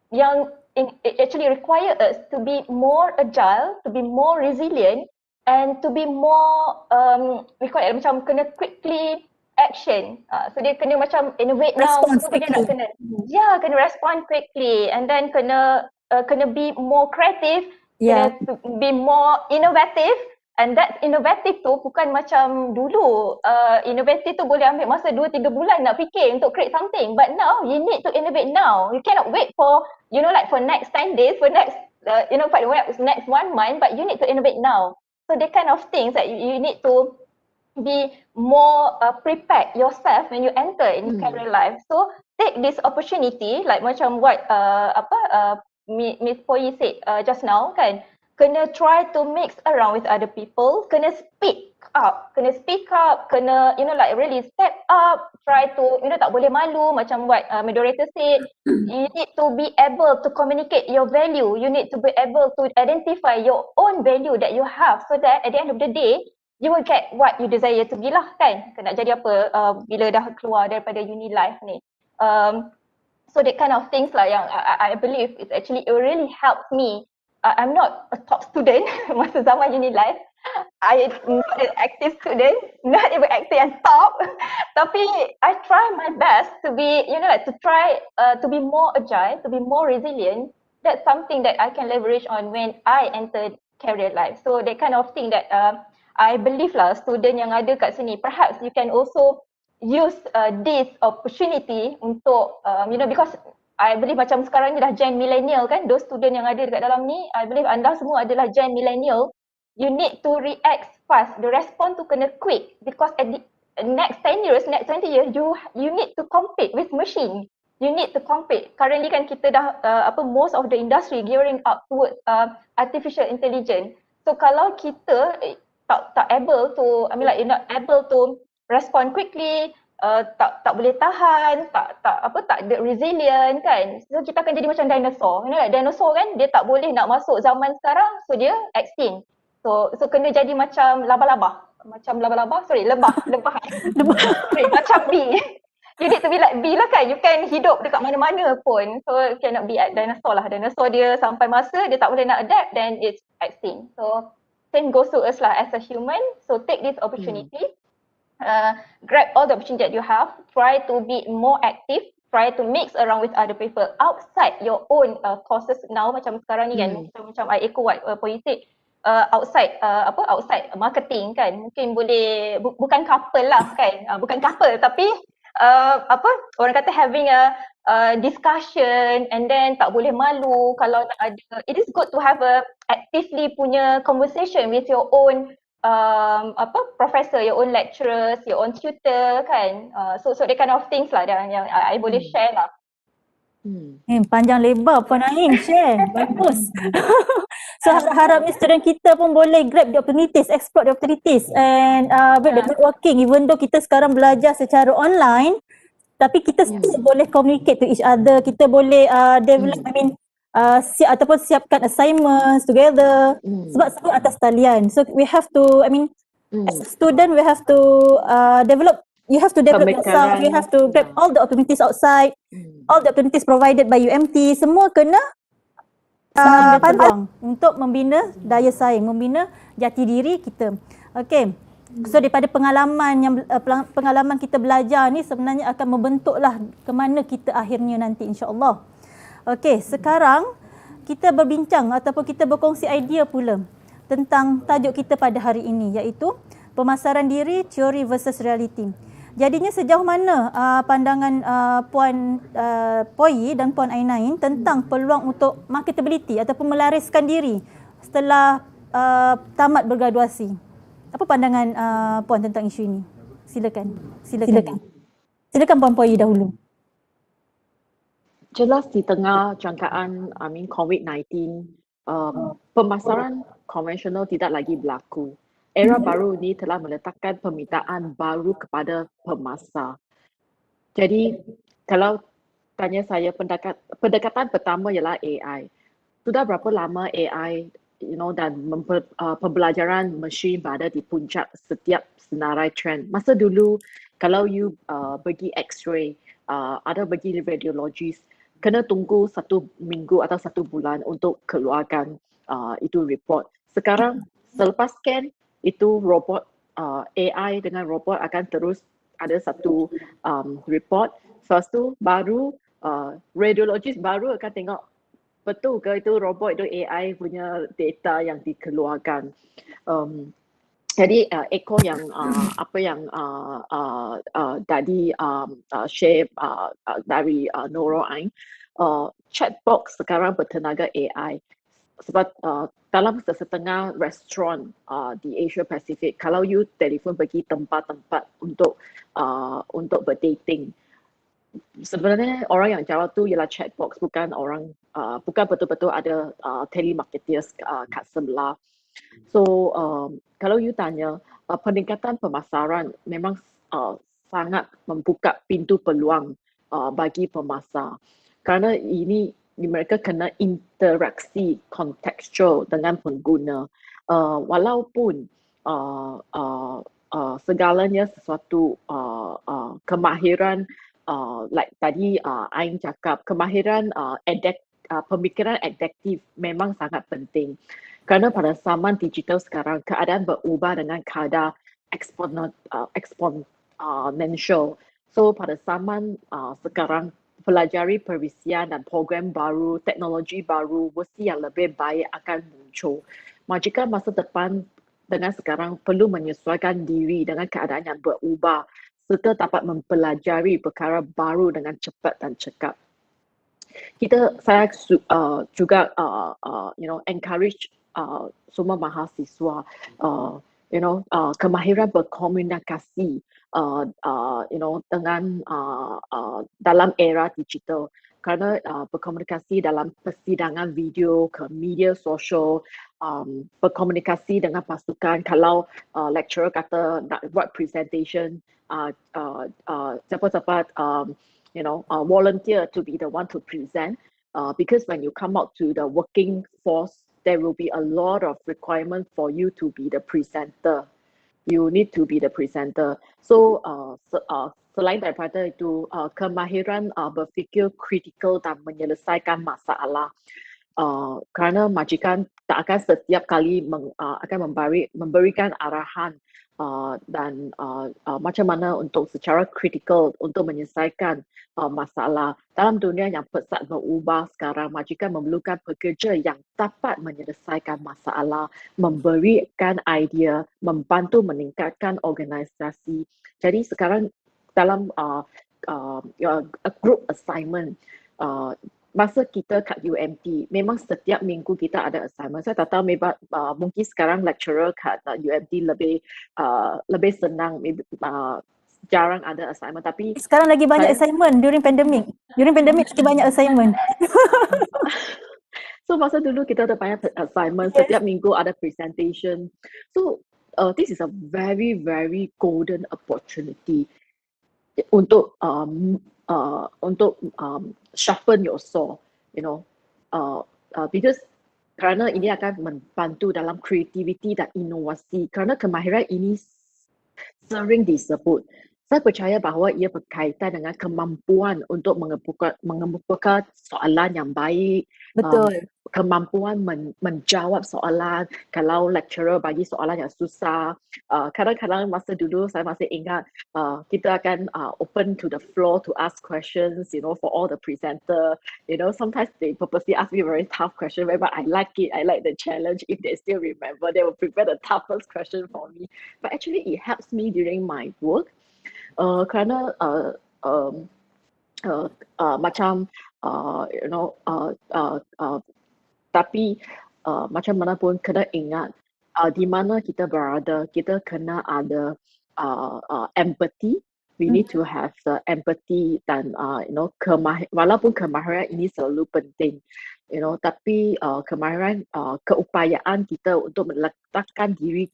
Speaker 3: yang it actually require us to be more agile, to be more resilient, and to be more macam kena quickly action. So dia kena macam innovate now. So dia nak kena respond quickly, and then kena be more creative, kena be more innovative. And that innovative tu bukan macam dulu. Innovative tu boleh ambil masa 2-3 bulan nak fikir untuk create something. But now, you need to innovate now. You cannot wait for, like for next 10 days, for next, for next 1 month, but you need to innovate now. So the kind of things that you need to be more prepared yourself when you enter in career life. So take this opportunity, like macam what Miss Poi Yi said just now kan, kena try to mix around with other people, kena speak up, kena like really step up, try to tak boleh malu macam what moderator said. You need to be able to communicate your value, you need to be able to identify your own value that you have, so that at the end of the day you will get what you desire to be lah kan. Nak jadi apa bila dah keluar daripada uni life ni. So that kind of things lah yang I believe it really helped me. I'm not a top student masa zaman uni life. I not an active student, not even active and top. Tapi I try my best to be, to try to be more agile, to be more resilient. That's something that I can leverage on when I entered career life. So that kind of thing that I believe lah student yang ada kat sini, perhaps you can also use this opportunity untuk because I believe macam sekarang ni dah gen millennial kan, those student yang ada dekat dalam ni, I believe anda semua adalah gen millennial. You need to react fast, the response tu kena quick, because at the next 10 years, next 20 years, you need to compete with machine. You need to compete. Currently kan kita dah most of the industry gearing up towards artificial intelligence. So kalau kita tak able to, you're not able to respond quickly, tak boleh tahan, tak ada resilient kan. So kita akan jadi macam dinosaur. Dinosaur kan dia tak boleh nak masuk zaman sekarang, so dia extinct. So kena jadi macam lebah. Sorry, macam bee. You need to be like bee lah kan. You can hidup dekat mana-mana pun. So cannot be like dinosaur lah. Dinosaur dia sampai masa dia tak boleh nak adapt, then it's extinct. So same goes to us lah as a human. So take this opportunity. Grab all the opportunity that you have, try to be more active, try to mix around with other people outside your own courses now. Macam sekarang ni kan, macam I echo what Poi Yi said, outside marketing kan, mungkin boleh bukan couple lah kan, bukan couple tapi orang kata having a discussion, and then tak boleh malu kalau tak ada. It is good to have a actively punya conversation with your own professor, your own lecturers, your own tutor kan. So that kind of things lah yang I boleh share lah.
Speaker 1: Panjang lebar Puan Ainain share. Bagus. So harap-harap student kita pun boleh grab the opportunities, explore the opportunities, and with the networking. Even though kita sekarang belajar secara online, tapi kita still boleh communicate to each other. Kita boleh develop, ataupun siapkan assignments together, sebab semua atas talian. So we have to, as a student we have to develop, you have to develop yourself, you have to grab all the opportunities outside, all the opportunities provided by UMT, semua kena peluang untuk membina daya saing, membina jati diri kita. Okay. So daripada pengalaman kita belajar ni sebenarnya akan membentuklah ke mana kita akhirnya nanti, insya-Allah. Okey, sekarang kita berbincang ataupun kita berkongsi idea pula tentang tajuk kita pada hari ini, iaitu pemasaran diri, teori versus realiti. Jadinya sejauh mana pandangan Puan Poi Yi dan Puan Ainain tentang peluang untuk marketability ataupun melariskan diri setelah tamat bergraduasi? Apa pandangan Puan tentang isu ini? Silakan Puan Poi Yi dahulu.
Speaker 4: Jelas di tengah jangkaan COVID-19, pemasaran konvensional tidak lagi berlaku. Era baru ini telah meletakkan permintaan baru kepada pemasar. Jadi kalau tanya saya, pendekatan pertama ialah AI. Sudah berapa lama AI dan pembelajaran mesin berada di puncak setiap senarai trend. Masa dulu kalau you pergi X-ray atau pergi radiologis, kena tunggu 1 minggu atau 1 bulan untuk keluarkan itu report. Sekarang selepas scan, itu robot, AI dengan robot akan terus ada satu report. Lepas tu baru radiologis baru akan tengok betul ke itu robot, itu AI punya data yang dikeluarkan. Jadi echo yang apa yang tadi share dari Nurul, chat box sekarang bertenaga AI. Sebab dalam setengah restoran di Asia Pacific, kalau you telefon pergi tempat-tempat untuk berdating, sebenarnya orang yang jawab tu ialah chatbox, bukan orang bukan betul-betul ada telemarketers kat sebelah. So kalau you tanya peningkatan pemasaran memang sangat membuka pintu peluang bagi pemasar, kerana ini mereka kena interaksi kontekstual dengan pengguna, walaupun segalanya sesuatu kemahiran like tadi Ain cakap, kemahiran pemikiran adaptif memang sangat penting. Kerana pada zaman digital sekarang, keadaan berubah dengan kadar exponential. So pada zaman sekarang, pelajari perisian dan program baru, teknologi baru, versi yang lebih baik akan muncul. Majikan masa depan dengan sekarang perlu menyesuaikan diri dengan keadaan yang berubah serta dapat mempelajari perkara baru dengan cepat dan cekap. Saya juga encourage semua mahasiswa kemahiran berkomunikasi dengan dalam era digital, kerana berkomunikasi dalam persidangan video ke media sosial, berkomunikasi dengan pasukan. Kalau lecturer kata nak buat presentation, cepat-cepat volunteer to be the one to present, because when you come out to the working force, there will be a lot of requirement for you to be the presenter. You need to be the presenter. So selain daripada itu, kemahiran berfikir kritikal dan menyelesaikan masalah. Kerana majikan tak akan setiap kali akan memberikan arahan dan macam mana untuk secara kritikal untuk menyelesaikan masalah. Dalam dunia yang pesat berubah sekarang, majikan memerlukan pekerja yang dapat menyelesaikan masalah, memberikan idea, membantu meningkatkan organisasi. Jadi sekarang dalam group assignment, masa kita kat UMT, memang setiap minggu kita ada assignment. Saya tak tahu, mungkin sekarang lecturer kat UMT lebih senang, jarang ada assignment. Tapi
Speaker 1: sekarang lagi banyak assignment during pandemic. During pandemic lagi banyak assignment.
Speaker 4: So masa dulu kita ada banyak assignment, setiap minggu ada presentation. So this is a very, very golden opportunity untuk sharpen your saw, because kerana ini akan membantu dalam kreativiti dan inovasi. Kerana kemahiran ini sering disebut, saya percaya bahawa ia berkaitan dengan kemampuan untuk mengemukakan soalan yang baik.
Speaker 1: Betul.
Speaker 4: Kemampuan menjawab soalan kalau lecturer bagi soalan yang susah. Kadang-kadang masa dulu saya masih ingat kita akan open to the floor to ask questions, for all the presenter. Sometimes they purposely ask me very tough question, but I like it. I like the challenge. If they still remember, they will prepare the toughest question for me. But actually, it helps me during my work. Kerana macam tapi macam mana pun kena ingat di mana kita berada, kita kena ada empathy. We need to have the empathy dan walaupun kemahiran ini selalu penting, tapi kemahiran keupayaan kita untuk meletakkan diri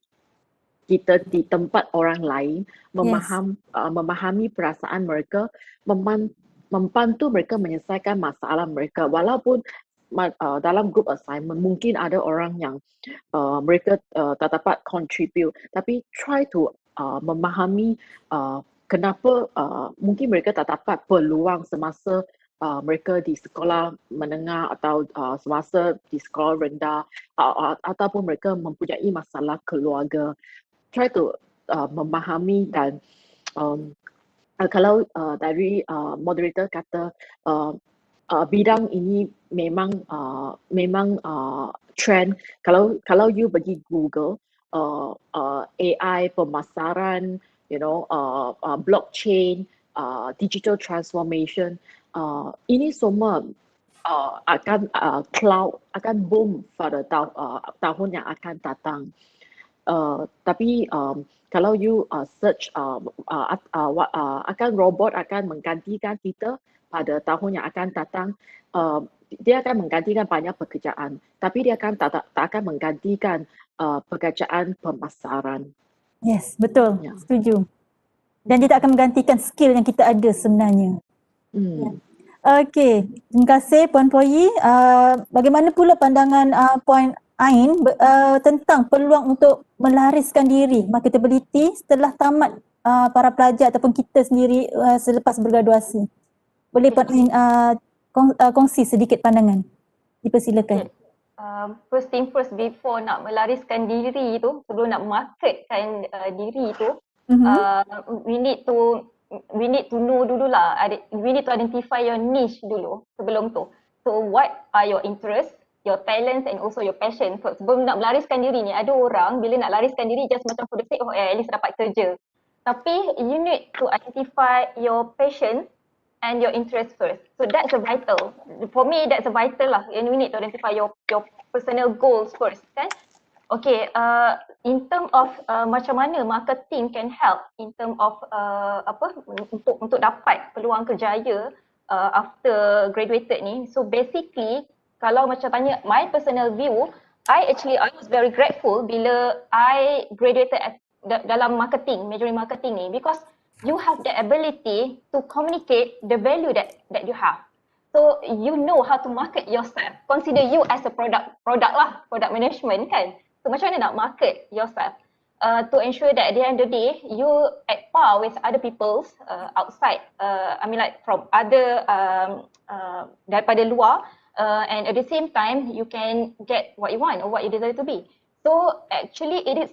Speaker 4: kita di tempat orang lain, memahami perasaan mereka, membantu mereka menyelesaikan masalah mereka. Walaupun dalam group assignment mungkin ada orang yang mereka tak dapat contribute, tapi try to memahami kenapa mungkin mereka tak dapat peluang semasa mereka di sekolah menengah atau semasa di sekolah rendah, ataupun mereka mempunyai masalah keluarga. Try to memahami dan kalau dari moderator kata bidang ini memang trend. Kalau you pergi Google AI, pemasaran, blockchain, digital transformation, ini semua akan cloud akan boom pada tahun yang akan datang. Tapi Kalau you search akan robot akan menggantikan kita pada tahun yang akan datang, dia akan menggantikan banyak pekerjaan, tapi dia akan tak akan menggantikan pekerjaan pemasaran.
Speaker 1: Yes, betul.
Speaker 4: Ya.
Speaker 1: Setuju. Dan dia tak akan menggantikan skill yang kita ada sebenarnya. Ya. Okey, terima kasih Puan Poi Yi. Bagaimana pula pandangan Puan Ain tentang peluang untuk melariskan diri marketability setelah tamat para pelajar ataupun kita sendiri selepas bergraduasi? Boleh Puan Ain kongsi sedikit pandangan? Dipersilakan.
Speaker 3: First thing first, before nak melariskan diri tu, sebelum nak marketkan diri tu, we need to know dululah, we need to identify your niche dulu sebelum tu. So what are your interests, your talents and also your passion. So, sebelum nak melariskan diri ni, ada orang bila nak lariskan diri just macam for the sake of at least dapat kerja. Tapi you need to identify your passion and your interest first. So that's a vital. For me, that's a vital lah. And we need to identify your personal goals first, kan? Okay, in term of macam mana marketing can help in term of untuk dapat peluang kerjaya after graduated ni. So basically, kalau macam tanya my personal view, I was very grateful bila I graduated dalam marketing, majoring marketing ni, because you have the ability to communicate the value that you have. So you know how to market yourself. Consider you as a product management kan. So macam mana nak market yourself to ensure that at the end of the day you at par with other people's outside. I mean like from other daripada luar, and at the same time you can get what you want or what you desire to be. So actually it is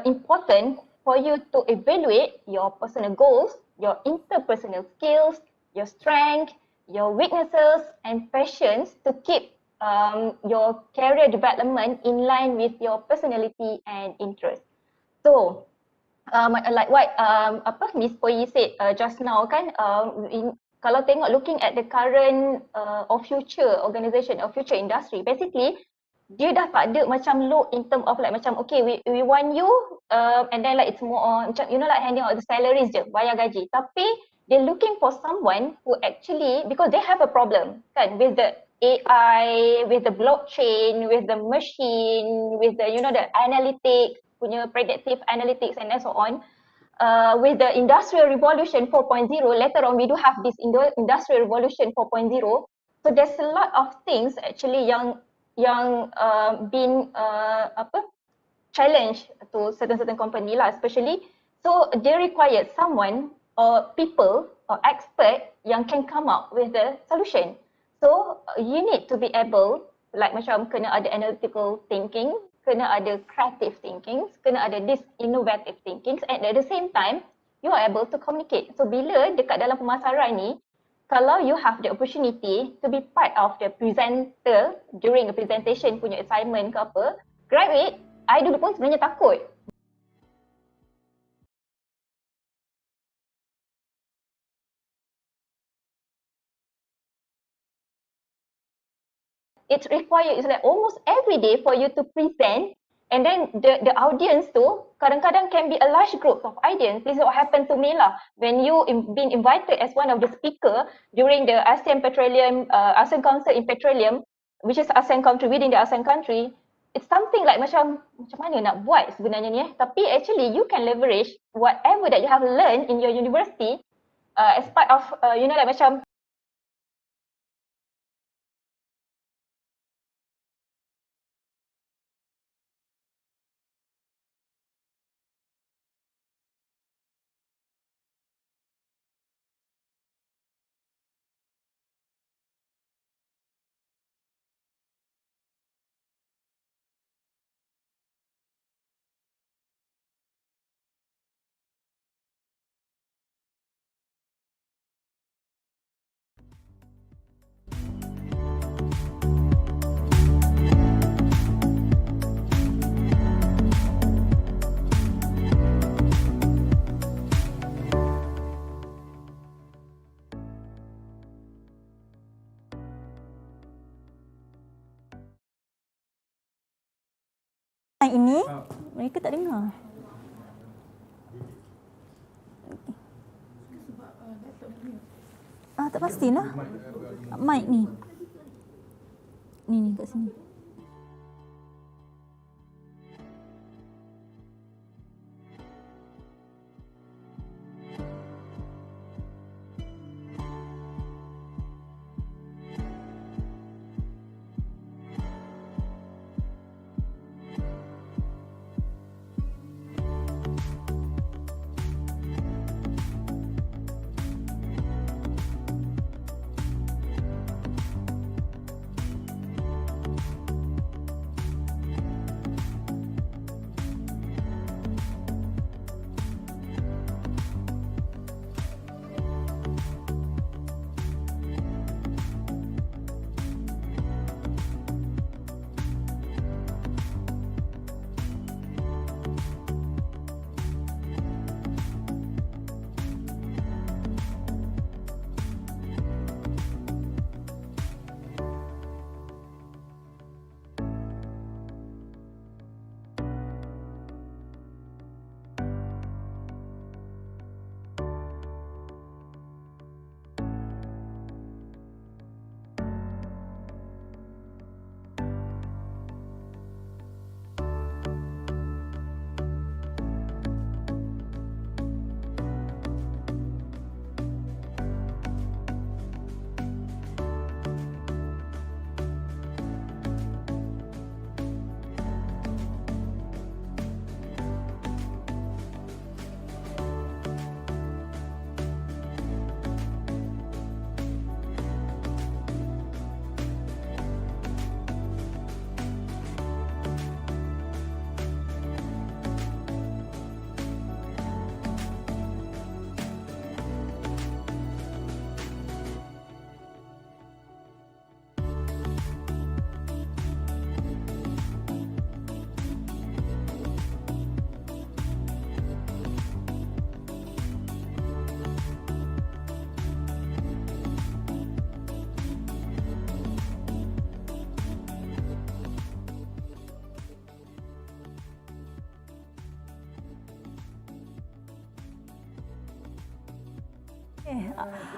Speaker 3: important for you to evaluate your personal goals, your interpersonal skills, your strength, your weaknesses and passions to keep your career development in line with your personality and interest. So like what Miss Poi Yi said just now kan, kalau tengok looking at the current or future organisation or future industry, basically dia dah tak ada macam low in term of like macam okay we want you and then like it's more on macam you know like handing out the salaries je, bayar gaji. Tapi they're looking for someone who actually, because they have a problem kan with the AI, with the blockchain, with the machine, with the you know the analytics, punya predictive analytics and so on. With the industrial revolution 4.0, later on we do have this industrial revolution 4.0. So there's a lot of things actually yang been challenge to certain company lah especially. So they require someone or people or expert yang can come up with the solution. So you need to be able like macam kena ada analytical thinking, kena ada creative thinking, kena ada this innovative thinking, and at the same time you are able to communicate. So bila dekat dalam pemasaran ni, kalau you have the opportunity to be part of the presenter during a presentation punya assignment ke apa, grab it. I dulu pun sebenarnya takut. It's required, it's like almost every day for you to present, and then the audience tu kadang-kadang can be a large group of audience. This is what happened to me lah when you been invited as one of the speaker during the ASEAN Council in Petroleum, which is ASEAN country within the ASEAN country. It's something like macam mana nak buat sebenarnya ni tapi actually you can leverage whatever that you have learned in your university as part of you know like macam
Speaker 1: ini mereka tak dengar. Tak pastilah. Mic ni. Ni kat sini.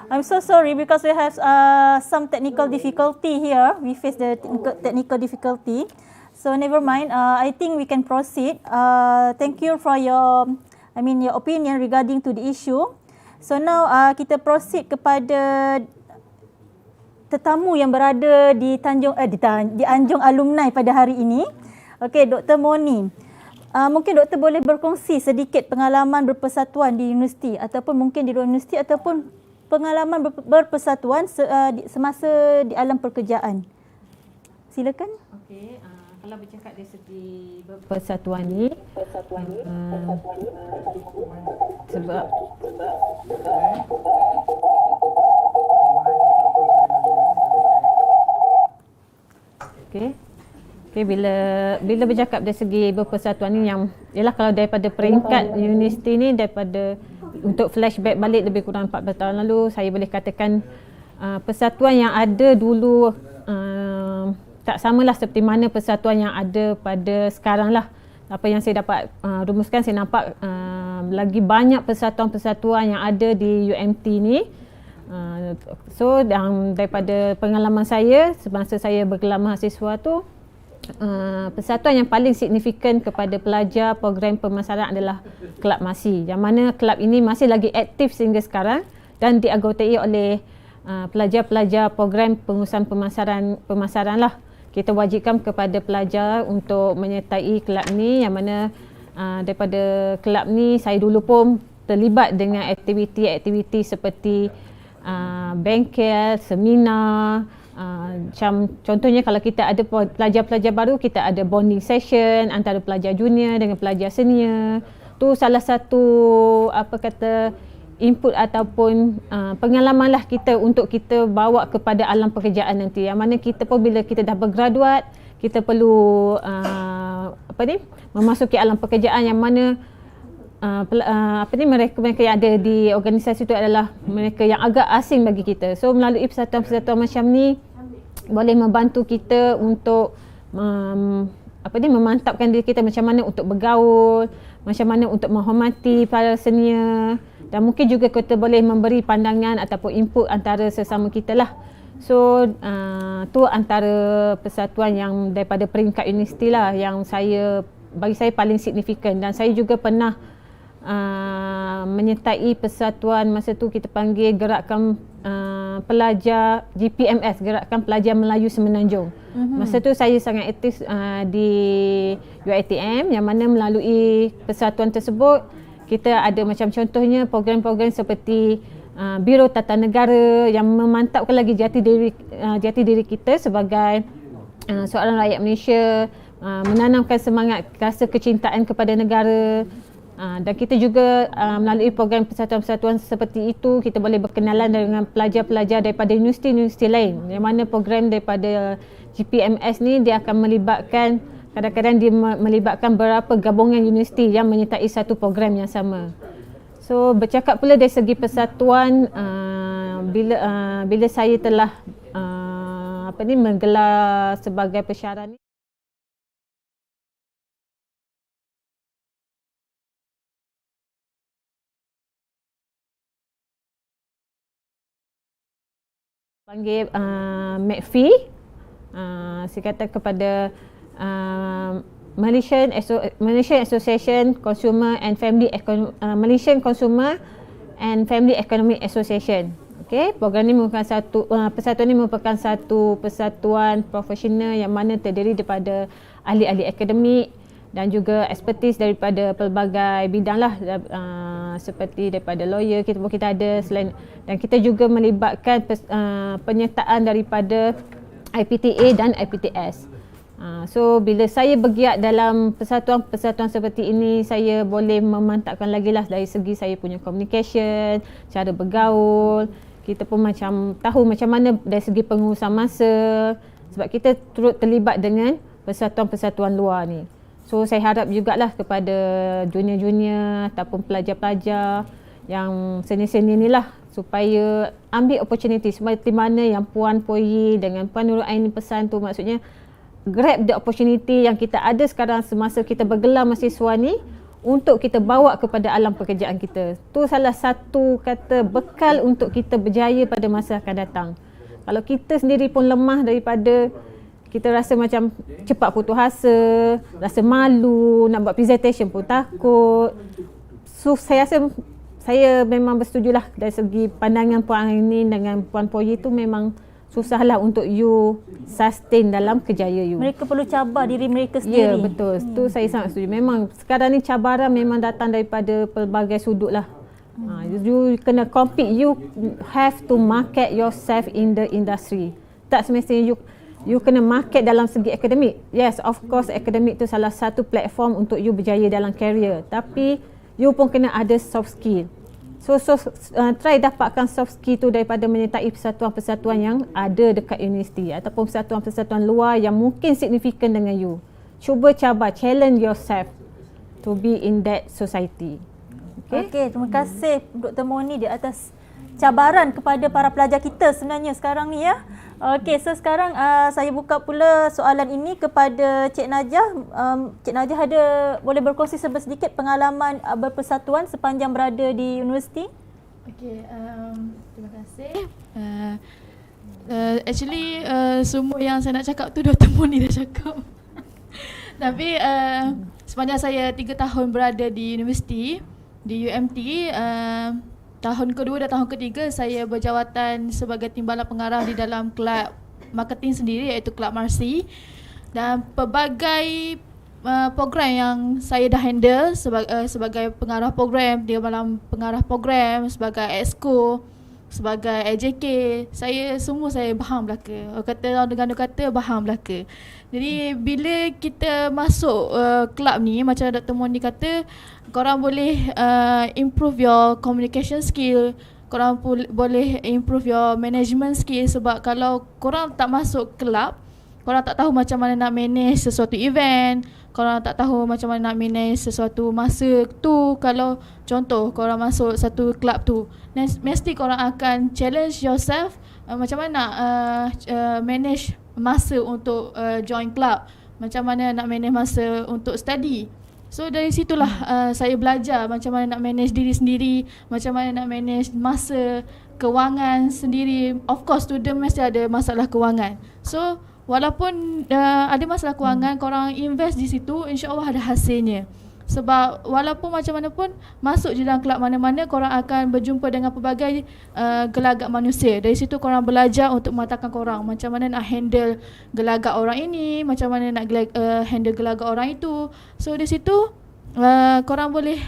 Speaker 1: I'm so sorry because we have some technical difficulty here. We face the technical difficulty. So never mind. I think we can proceed. Thank you for your opinion regarding to the issue. So now kita proceed kepada tetamu yang berada di di Anjung Alumni pada hari ini. Okey, Dr. Moni. Mungkin doktor boleh berkongsi sedikit pengalaman berpersatuan di universiti ataupun mungkin di luar universiti ataupun pengalaman berpersatuan semasa di alam pekerjaan. Silakan.
Speaker 5: Okey, kalau bercakap dari segi berpersatuan ni, sebab Okey, bila bercakap dari segi berpersatuan ni yang ialah kalau daripada peringkat universiti ni, daripada untuk flashback balik lebih kurang 14 tahun lalu, saya boleh katakan persatuan yang ada dulu tak samalah seperti mana persatuan yang ada pada sekarang lah. Apa yang saya dapat rumuskan, saya nampak lagi banyak persatuan-persatuan yang ada di UMT ni. So daripada pengalaman saya semasa saya bergelar mahasiswa tu, persatuan yang paling signifikan kepada pelajar program pemasaran adalah Kelab Masi, yang mana kelab ini masih lagi aktif sehingga sekarang dan dianggotai oleh pelajar-pelajar program pengurusan pemasaran lah. Kita wajibkan kepada pelajar untuk menyertai kelab ni, yang mana daripada kelab ni saya dulu pun terlibat dengan aktiviti-aktiviti seperti bengkel, seminar. Macam contohnya kalau kita ada pelajar-pelajar baru, kita ada bonding session antara pelajar junior dengan pelajar senior. Tu salah satu input ataupun pengalaman lah kita untuk kita bawa kepada alam pekerjaan nanti. Yang mana kita pun bila kita dah bergraduat, kita perlu memasuki alam pekerjaan yang mana mereka yang ada di organisasi itu adalah mereka yang agak asing bagi kita. So melalui persatuan-persatuan macam ni boleh membantu kita untuk memantapkan diri kita macam mana untuk bergaul, macam mana untuk menghormati para senior, dan mungkin juga kita boleh memberi pandangan ataupun input antara sesama kita lah. So tu antara persatuan yang daripada peringkat universiti lah yang bagi saya paling signifikan. Dan saya juga pernah menyertai persatuan masa tu kita panggil gerakan pelajar GPMS, Gerakan Pelajar Melayu Semenanjung. Masa tu saya sangat aktif di UiTM, yang mana melalui persatuan tersebut kita ada macam contohnya program-program seperti Biro Tata Negara yang memantapkan lagi jati diri kita sebagai seorang rakyat Malaysia, menanamkan semangat rasa kecintaan kepada negara. Dan kita juga melalui program persatuan-persatuan seperti itu, kita boleh berkenalan dengan pelajar-pelajar daripada universiti-universiti lain, yang mana program daripada GPMS ni dia akan melibatkan, kadang-kadang dia melibatkan beberapa gabungan universiti yang menyertai satu program yang sama. So bercakap pula dari segi persatuan, bila saya telah menggelar sebagai pensyarah ni, panggil McPhee, saya kata kepada Malaysian Association Consumer and Family Malaysian Consumer and Family Economic Association. Okey, program ini merupakan persatuan ini merupakan satu persatuan profesional yang mana terdiri daripada ahli-ahli akademik dan juga ekspertis daripada pelbagai bidang lah, seperti daripada lawyer kita ada selain, dan kita juga melibatkan penyertaan daripada IPTA dan IPTS. So bila saya bergiat dalam persatuan-persatuan seperti ini, saya boleh memantapkan lagi lah dari segi saya punya communication, cara bergaul. Kita pun macam tahu macam mana dari segi pengurusan masa, sebab kita turut terlibat dengan persatuan-persatuan luar ni. So saya harap jugalah kepada junior-junior ataupun pelajar-pelajar yang senior-senior ni lah, supaya ambil opportunity seperti mana yang Puan Poi Yi dengan Puan Nurul pesan tu, maksudnya grab the opportunity yang kita ada sekarang semasa kita bergelar mahasiswa ni untuk kita bawa kepada alam pekerjaan kita. Tu salah satu kata bekal untuk kita berjaya pada masa akan datang. Kalau kita sendiri pun lemah daripada kita rasa macam cepat putus asa, rasa malu, nak buat presentation pun takut. So saya rasa saya memang bersetujulah dari segi pandangan Puan Ainain dengan Puan Poi Yi tu memang susahlah untuk you sustain dalam kerjaya you.
Speaker 1: Mereka perlu cabar diri mereka sendiri.
Speaker 5: Ya, betul. Tu saya sangat setuju. Memang sekarang ni cabaran memang datang daripada pelbagai sudut lah. You kena compete, you have to market yourself in the industry. Tak semestinya you kena market dalam segi akademik. Yes, of course akademik tu salah satu platform untuk you berjaya dalam career. Tapi you pun kena ada soft skill. So try dapatkan soft skill tu daripada menyertai persatuan-persatuan yang ada dekat universiti ataupun persatuan-persatuan luar yang mungkin signifikan dengan you. Cuba cabar, challenge yourself to be in that society.
Speaker 1: Okey, terima kasih Dr. Moni di atas cabaran kepada para pelajar kita sebenarnya sekarang ni ya. Okey, so sekarang saya buka pula soalan ini kepada Cik Najah. Cik Najah boleh berkongsi sedikit pengalaman berpersatuan sepanjang berada di universiti?
Speaker 6: Okey, terima kasih. Actually semua yang saya nak cakap tu Dr. Moni dah cakap. Tapi sepanjang saya 3 tahun berada di universiti, di UMT, tahun kedua dan tahun ketiga saya berjawatan sebagai timbalan pengarah di dalam kelab marketing sendiri, iaitu Kelab Marsi, dan pelbagai program yang saya dah handle sebagai pengarah program, di dalam pengarah program, sebagai exco, sebagai AJK, saya faham belaka. Orang Terengganu kata faham belaka. Jadi bila kita masuk kelab ni, macam Dr. Moni kata, korang boleh improve your communication skill, korang boleh improve your management skill, sebab kalau korang tak masuk kelab, korang tak tahu macam mana nak manage sesuatu event, korang tak tahu macam mana nak manage sesuatu masa tu. Kalau contoh korang masuk satu kelab tu, mesti korang akan challenge yourself macam mana nak manage masa untuk join kelab. macam mana nak manage masa untuk study. So dari situlah saya belajar macam mana nak manage diri sendiri, macam mana nak manage masa, kewangan sendiri. Of course student mesti ada masalah kewangan. So walaupun ada masalah kewangan, korang invest di situ, insya-Allah ada hasilnya. Sebab walaupun macam mana pun masuk je dalam kelab mana-mana, korang akan berjumpa dengan pelbagai gelagak manusia. Dari situ korang belajar untuk mematahkan korang macam mana nak handle gelagak orang ini, macam mana nak handle gelagak orang itu. So di situ korang boleh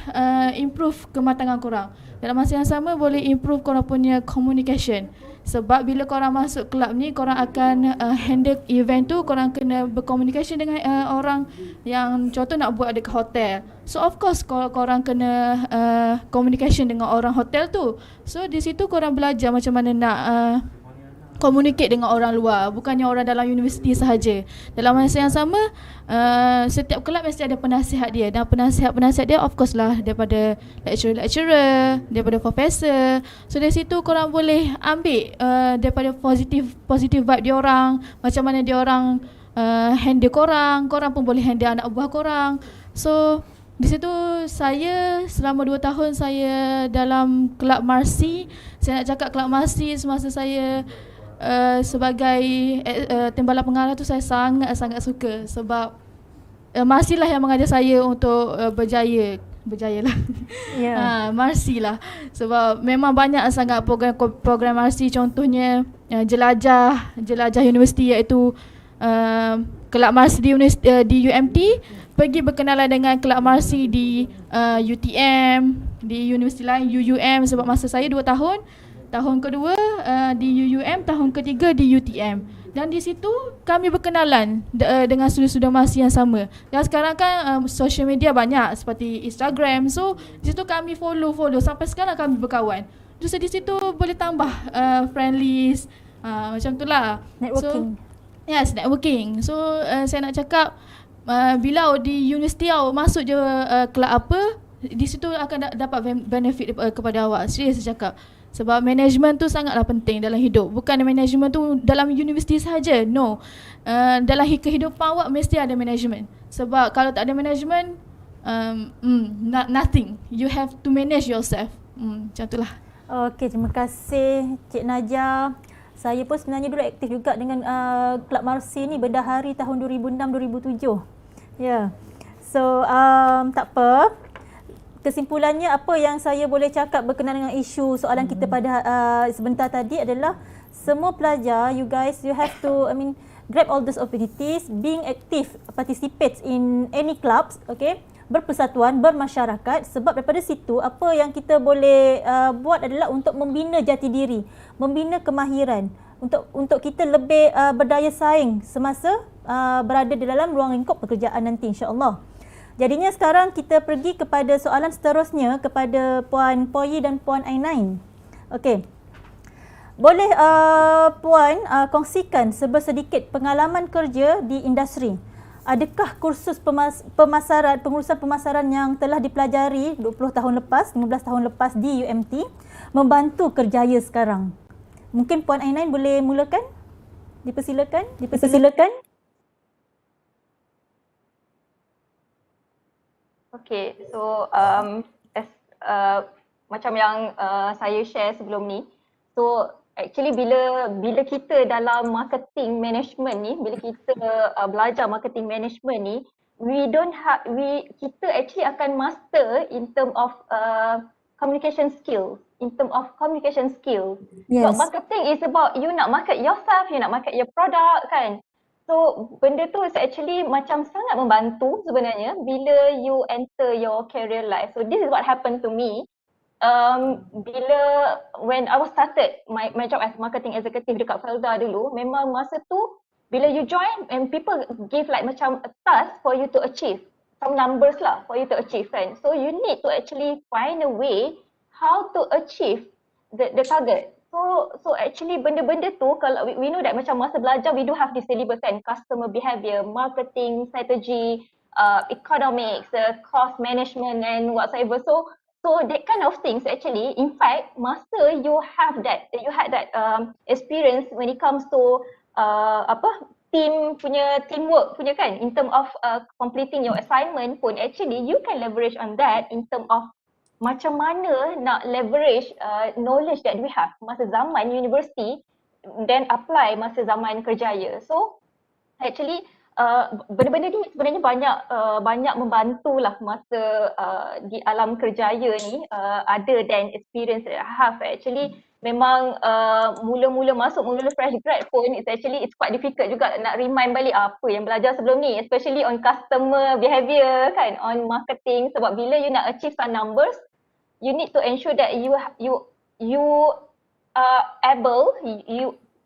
Speaker 6: improve kematangan korang. Dalam masa yang sama boleh improve korang punya communication. Sebab bila korang masuk kelab ni, korang akan handle event tu, korang kena berkomunikasi dengan orang yang contoh nak buat dekat hotel. So of course korang kena communication dengan orang hotel tu. So di situ korang belajar macam mana nak communicate dengan orang luar, bukannya orang dalam universiti sahaja. Dalam masa yang sama, setiap kelab mesti ada penasihat dia, dan penasihat dia of course lah daripada lecturer, daripada profesor. So dari situ korang boleh ambil daripada positive vibe dia orang, macam mana dia orang handle korang pun boleh handle anak buah korang. So di situ saya selama 2 tahun saya dalam kelab Marsi. Saya nak cakap kelab Marsi semasa saya sebagai tembalan pengarah tu saya sangat suka, sebab Marsi lah yang mengajar saya untuk berjaya lah. Marsi lah, sebab memang banyak sangat program Marsi, contohnya jelajah universiti, iaitu kelab Marsi di UMT, pergi berkenalan dengan kelab Marsi di UTM, di universiti lain UUM, sebab masa saya 2 tahun. Tahun kedua di UUM, tahun ketiga di UTM. Dan di situ kami berkenalan dengan sudut-sudut Marsi yang sama. Dan sekarang kan social media banyak seperti Instagram. So di situ kami follow sampai sekarang kami berkawan. Terus di situ boleh tambah friend list, macam itulah.
Speaker 1: Networking.
Speaker 6: So, yes, networking. So saya nak cakap bila di universiti masuk je kelab apa, di situ akan dapat benefit kepada awak. Serius saya cakap. Sebab management tu sangatlah penting dalam hidup. Bukan management tu dalam universiti sahaja. No. Dalam kehidupan awak mesti ada management. Sebab kalau tak ada management, nothing. You have to manage yourself. Macam itulah.
Speaker 1: Okey, terima kasih Cik Najah. Saya pun sebenarnya dulu aktif juga dengan Kelab Marsi ni berdahari tahun 2006-2007. Ya. So, tak apa. Kesimpulannya apa yang saya boleh cakap berkenaan dengan isu soalan kita pada sebentar tadi adalah semua pelajar, you guys, you have to grab all those opportunities, being active, participate in any clubs, okay, berpersatuan, bermasyarakat, sebab daripada situ apa yang kita boleh buat adalah untuk membina jati diri, membina kemahiran untuk kita lebih berdaya saing semasa berada di dalam ruang lingkup pekerjaan nanti, insya-Allah. Jadinya sekarang kita pergi kepada soalan seterusnya kepada Puan Poi Yi dan Puan Ainain. Okey. Boleh Puan kongsikan sebersedikit pengalaman kerja di industri. Adakah kursus pengurusan pemasaran yang telah dipelajari 20 tahun lepas, 15 tahun lepas di UMT membantu kerjaya sekarang? Mungkin Puan Ainain boleh mulakan? Dipersilakan.
Speaker 3: Okay, so macam yang saya share sebelum ni, so actually bila kita dalam marketing management ni, bila kita belajar marketing management ni, kita actually akan master in term of communication skills.
Speaker 1: Yes.
Speaker 3: So marketing is about you nak market yourself, you nak market your product kan. So benda tu is actually macam sangat membantu sebenarnya bila you enter your career life. So this is what happened to me. When I was started my job as marketing executive dekat Felda dulu, memang masa tu bila you join and people give like macam a task for you to achieve, some numbers lah for you to achieve kan. So you need to actually find a way how to achieve the target. So actually benda-benda tu kalau we know that macam masa belajar we do have this syllabus kan, customer behavior, marketing strategy, economics, cost management and whatsoever. So that kind of things actually, in fact, masa you had that experience when it comes to teamwork punya kan, in term of completing your assignment pun actually you can leverage on that in term of macam mana nak leverage knowledge that we have masa zaman universiti then apply masa zaman kerjaya. So actually benda-benda ni sebenarnya banyak membantulah masa di alam kerjaya ni, other than experience that I have. Actually memang mula-mula masuk, mula-mula fresh grad pun it's quite difficult juga nak remind balik apa yang belajar sebelum ni, especially on customer behaviour kan, on marketing. Sebab bila you nak achieve some numbers, you need to ensure that you are able,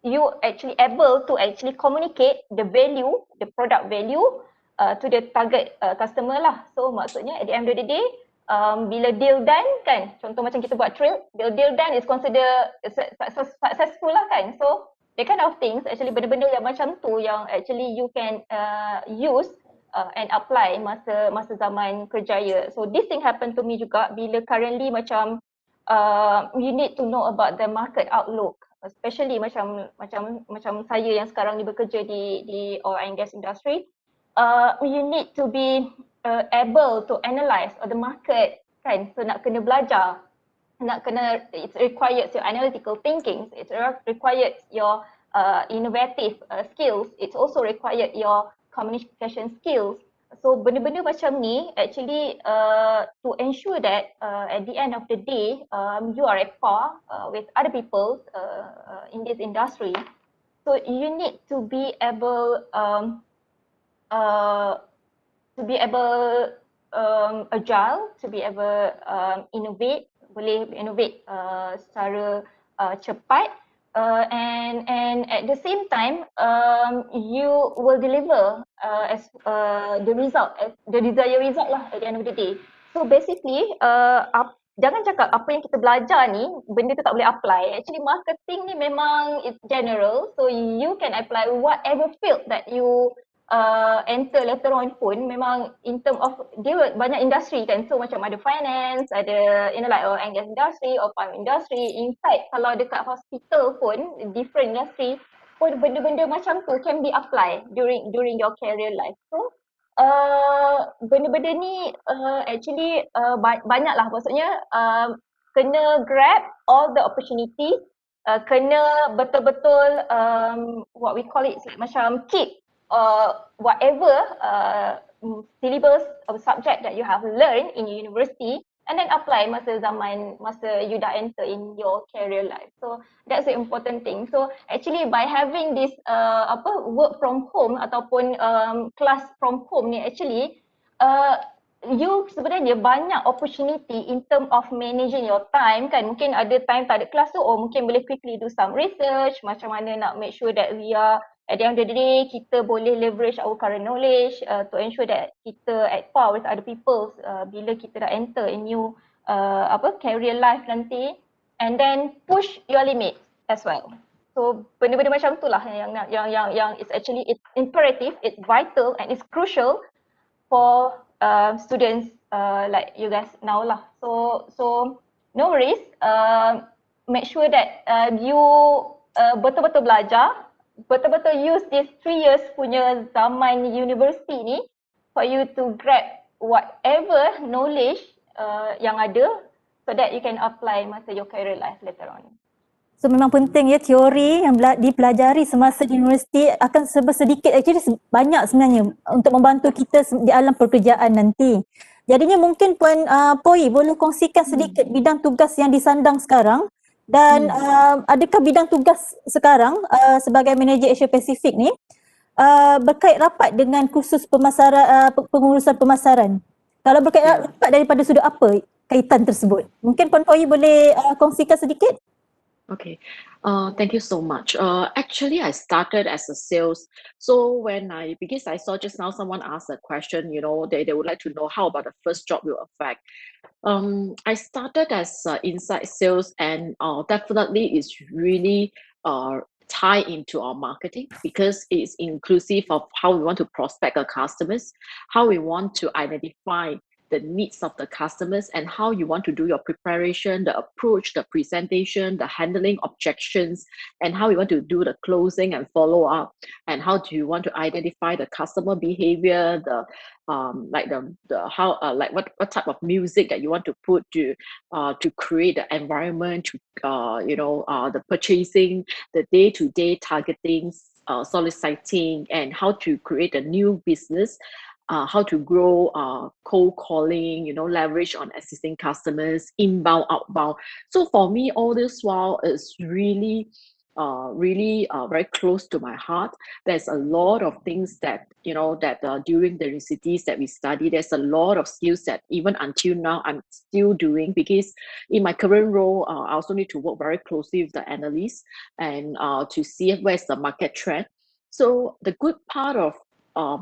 Speaker 3: you actually able to actually communicate the value, the product value to the target customer lah. So maksudnya at the end of the day, bila deal done kan, contoh macam kita buat trail, deal done is consider successful lah kan. So that kind of things, actually benda-benda yang macam tu yang actually you can use and apply masa zaman kerjaya. So this thing happen to me juga bila currently macam you need to know about the market outlook, especially macam saya yang sekarang ni bekerja di oil and gas industry. You need to be able to analyze the market kan. So nak kena belajar, it requires your analytical thinking, it requires your innovative skills, it also required your communication skills. So benda-benda macam ni actually to ensure that at the end of the day you are at par with other people in this industry. So you need to be able agile, to be able innovate, boleh innovate secara cepat. And at the same time, you will deliver as the result, the desired result lah at the end of the day. So basically, jangan cakap apa yang kita belajar ni, benda tu tak boleh apply. Actually marketing ni memang it's general, so you can apply whatever field that you enter later on pun. Memang in term of, dia banyak industri kan, so macam ada finance, ada like oil and gas industry or farm industry. In fact kalau dekat hospital pun different industry pun benda-benda macam tu can be applied during your career life. So benda-benda ni actually banyak lah, maksudnya kena grab all the opportunity, kena betul-betul what we call it macam keep whatever syllabus or subject that you have learned in university and then apply masa you dah enter in your career life. So that's the important thing. So actually by having this work from home ataupun class from home ni, actually you sebenarnya banyak opportunity in term of managing your time kan. Mungkin ada time tak ada kelas tu, mungkin boleh quickly do some research, macam mana nak make sure that we are at the end of the day, kita boleh leverage our current knowledge to ensure that kita at par with other people bila kita dah enter in new career life nanti, and then push your limits as well. So benda-benda macam tu lah yang it's actually it's imperative, it's vital and it's crucial for students like you guys now lah. So no worries, make sure that you betul-betul belajar, betul-betul use this 3 years punya zaman universiti ni for you to grab whatever knowledge yang ada so that you can apply masa your career life later on.
Speaker 1: So memang penting ya, teori yang dipelajari semasa di universiti akan sedikit, actually banyak sebenarnya untuk membantu kita di alam pekerjaan nanti. Jadinya mungkin Puan Poi boleh kongsikan sedikit bidang tugas yang disandang sekarang dan adakah bidang tugas sekarang sebagai manager Asia Pasifik ni berkait rapat dengan kursus pemasaran, pengurusan pemasaran. Kalau berkait rapat daripada sudut apa kaitan tersebut? Mungkin Puan Poi boleh kongsikan sedikit?
Speaker 4: Okay, thank you so much. Actually, I started as a sales. So because I saw just now someone asked a question, you know, they would like to know how about the first job will affect. I started as inside sales, and definitely it's really tie into our marketing because it's inclusive of how we want to prospect our customers, how we want to identify the needs of the customers and how you want to do your preparation, the approach, the presentation, the handling objections, and how you want to do the closing and follow up, and how do you want to identify the customer behavior, the like the how like what type of music that you want to put to create the environment, to the purchasing, the day-to-day targeting, soliciting, and how to create a new business, how to grow cold calling, leverage on existing customers, inbound, outbound. So for me, all this while is really very close to my heart. There's a lot of things that during the universities that we study, there's a lot of skills that even until now I'm still doing, because in my current role I also need to work very closely with the analysts and to see where's the market trend. So the good part of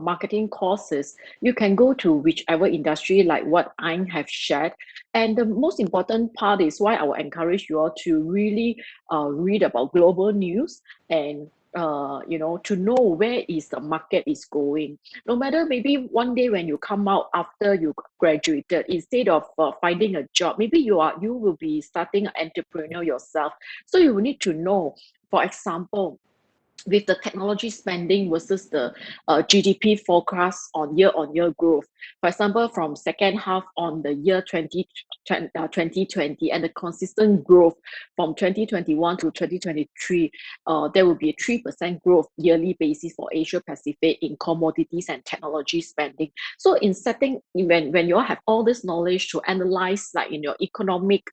Speaker 4: marketing courses, you can go to whichever industry, like what I have shared. And the most important part is why I will encourage you all to really read about global news and to know where is the market is going. No matter, maybe one day when you come out after you graduated, instead of finding a job, maybe you will be starting an entrepreneur yourself. So you will need to know, for example, with the technology spending versus the GDP forecast on year growth. For example, from second half on the year 2020 and the consistent growth from 2021 to 2023, there will be a 3% growth yearly basis for Asia Pacific in commodities and technology spending. So in setting, when you have all this knowledge to analyze, like in your economic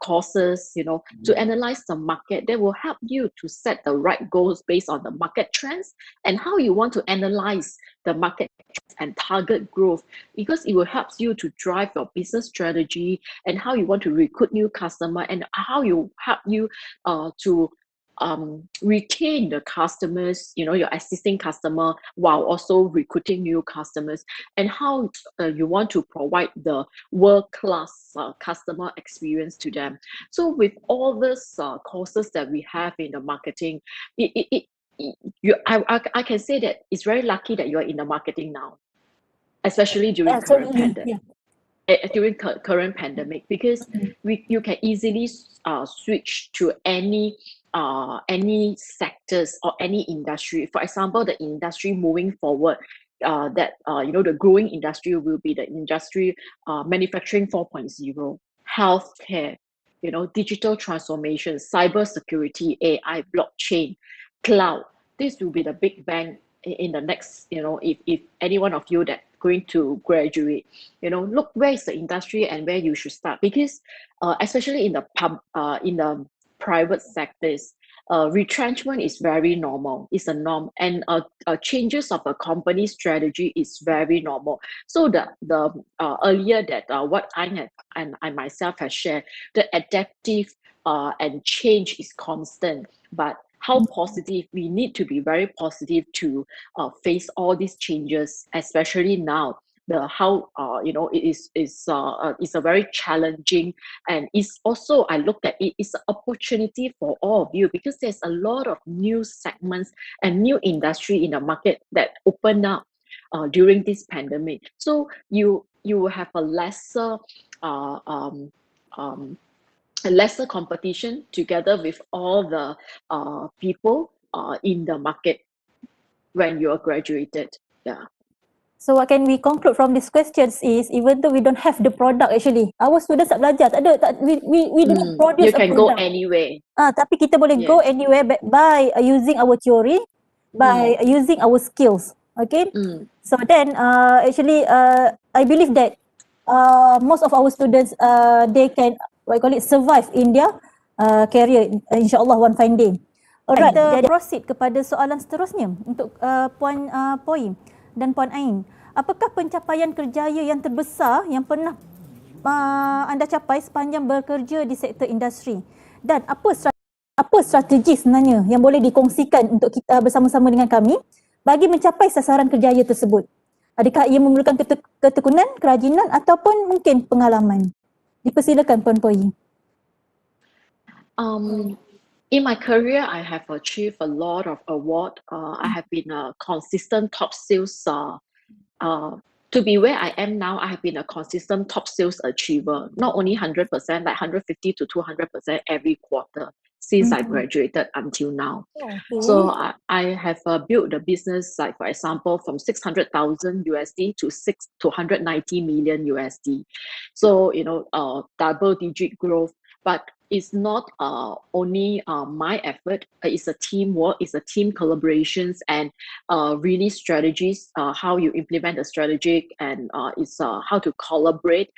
Speaker 4: courses, to analyze the market, that will help you to set the right goals based on the market trends and how you want to analyze the market and target growth, because it will help you to drive your business strategy and how you want to recruit new customer and how you help you to retain the customers, your existing customer, while also recruiting new customers, and how you want to provide the world-class customer experience to them. So with all these courses that we have in the marketing, I can say that it's very lucky that you are in the marketing now, especially during current pandemic. During current pandemic, because you can easily switch to any sectors or any industry. For example, the industry moving forward, the growing industry will be the industry manufacturing 4.0, healthcare, digital transformation, cyber security, AI, blockchain, cloud. This will be the big bang in the next, if any one of you that going to graduate, look where is the industry and where you should start, because especially in the private sectors, retrenchment is very normal. It's a norm, and changes of a company strategy is very normal. So the earlier that what I have and I myself have shared, the adaptive and change is constant, but how positive, we need to be very positive to face all these changes, especially now. It is a very challenging, and it's also, I looked at it, it's an opportunity for all of you, because there's a lot of new segments and new industry in the market that open up during this pandemic. So you will have a lesser competition together with all the people in the market when you're graduated. Yeah.
Speaker 1: So what can we conclude from these questions is, even though we don't have the product, actually our students tak belajar, we do not produce
Speaker 4: you can
Speaker 1: a
Speaker 4: go
Speaker 1: product.
Speaker 4: anywhere.
Speaker 1: Tapi kita boleh go anywhere by using our theory, by using our skills. Okay. So then actually I believe that most of our students they can survive in their career, insyaAllah one fine day. Alright, kita proceed kepada soalan seterusnya untuk Puan Poi dan Puan Ain. Apakah pencapaian kerjaya yang terbesar yang pernah anda capai sepanjang bekerja di sektor industri, dan apa strategi sebenarnya yang boleh dikongsikan untuk kita bersama-sama dengan kami bagi mencapai sasaran kerjaya tersebut? Adakah ia memerlukan ketekunan, kerajinan ataupun mungkin pengalaman? Dipersilakan Puan Poi Yi.
Speaker 4: In my career, I have achieved a lot of awards. I have been a consistent top sales to be where I am now, I have been a consistent top sales achiever, not only 100%, like 150 to 200% every quarter since I graduated until now. So I have built the business, like for example, from 600,000 USD to 190 million USD. So, double digit growth, but it's not only my effort, it's a teamwork, it's a team collaborations, and really strategies, how you implement the strategic, and it's how to collaborate.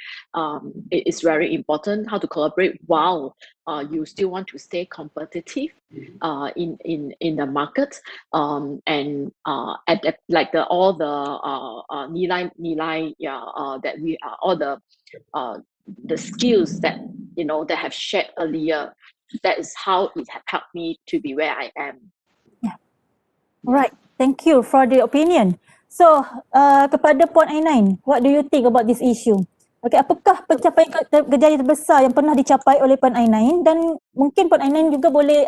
Speaker 4: It is very important how to collaborate while you still want to stay competitive in the market, and at the, like the all the nilai that we are all the skills that that have shared earlier. That is how it has helped me to be where I am.
Speaker 1: Right, thank you for the opinion. So, kepada Puan Ainain, what do you think about this issue? Okay, apakah pencapaian kejayaan terbesar yang pernah dicapai oleh Puan Ainain, dan mungkin Puan Ainain juga boleh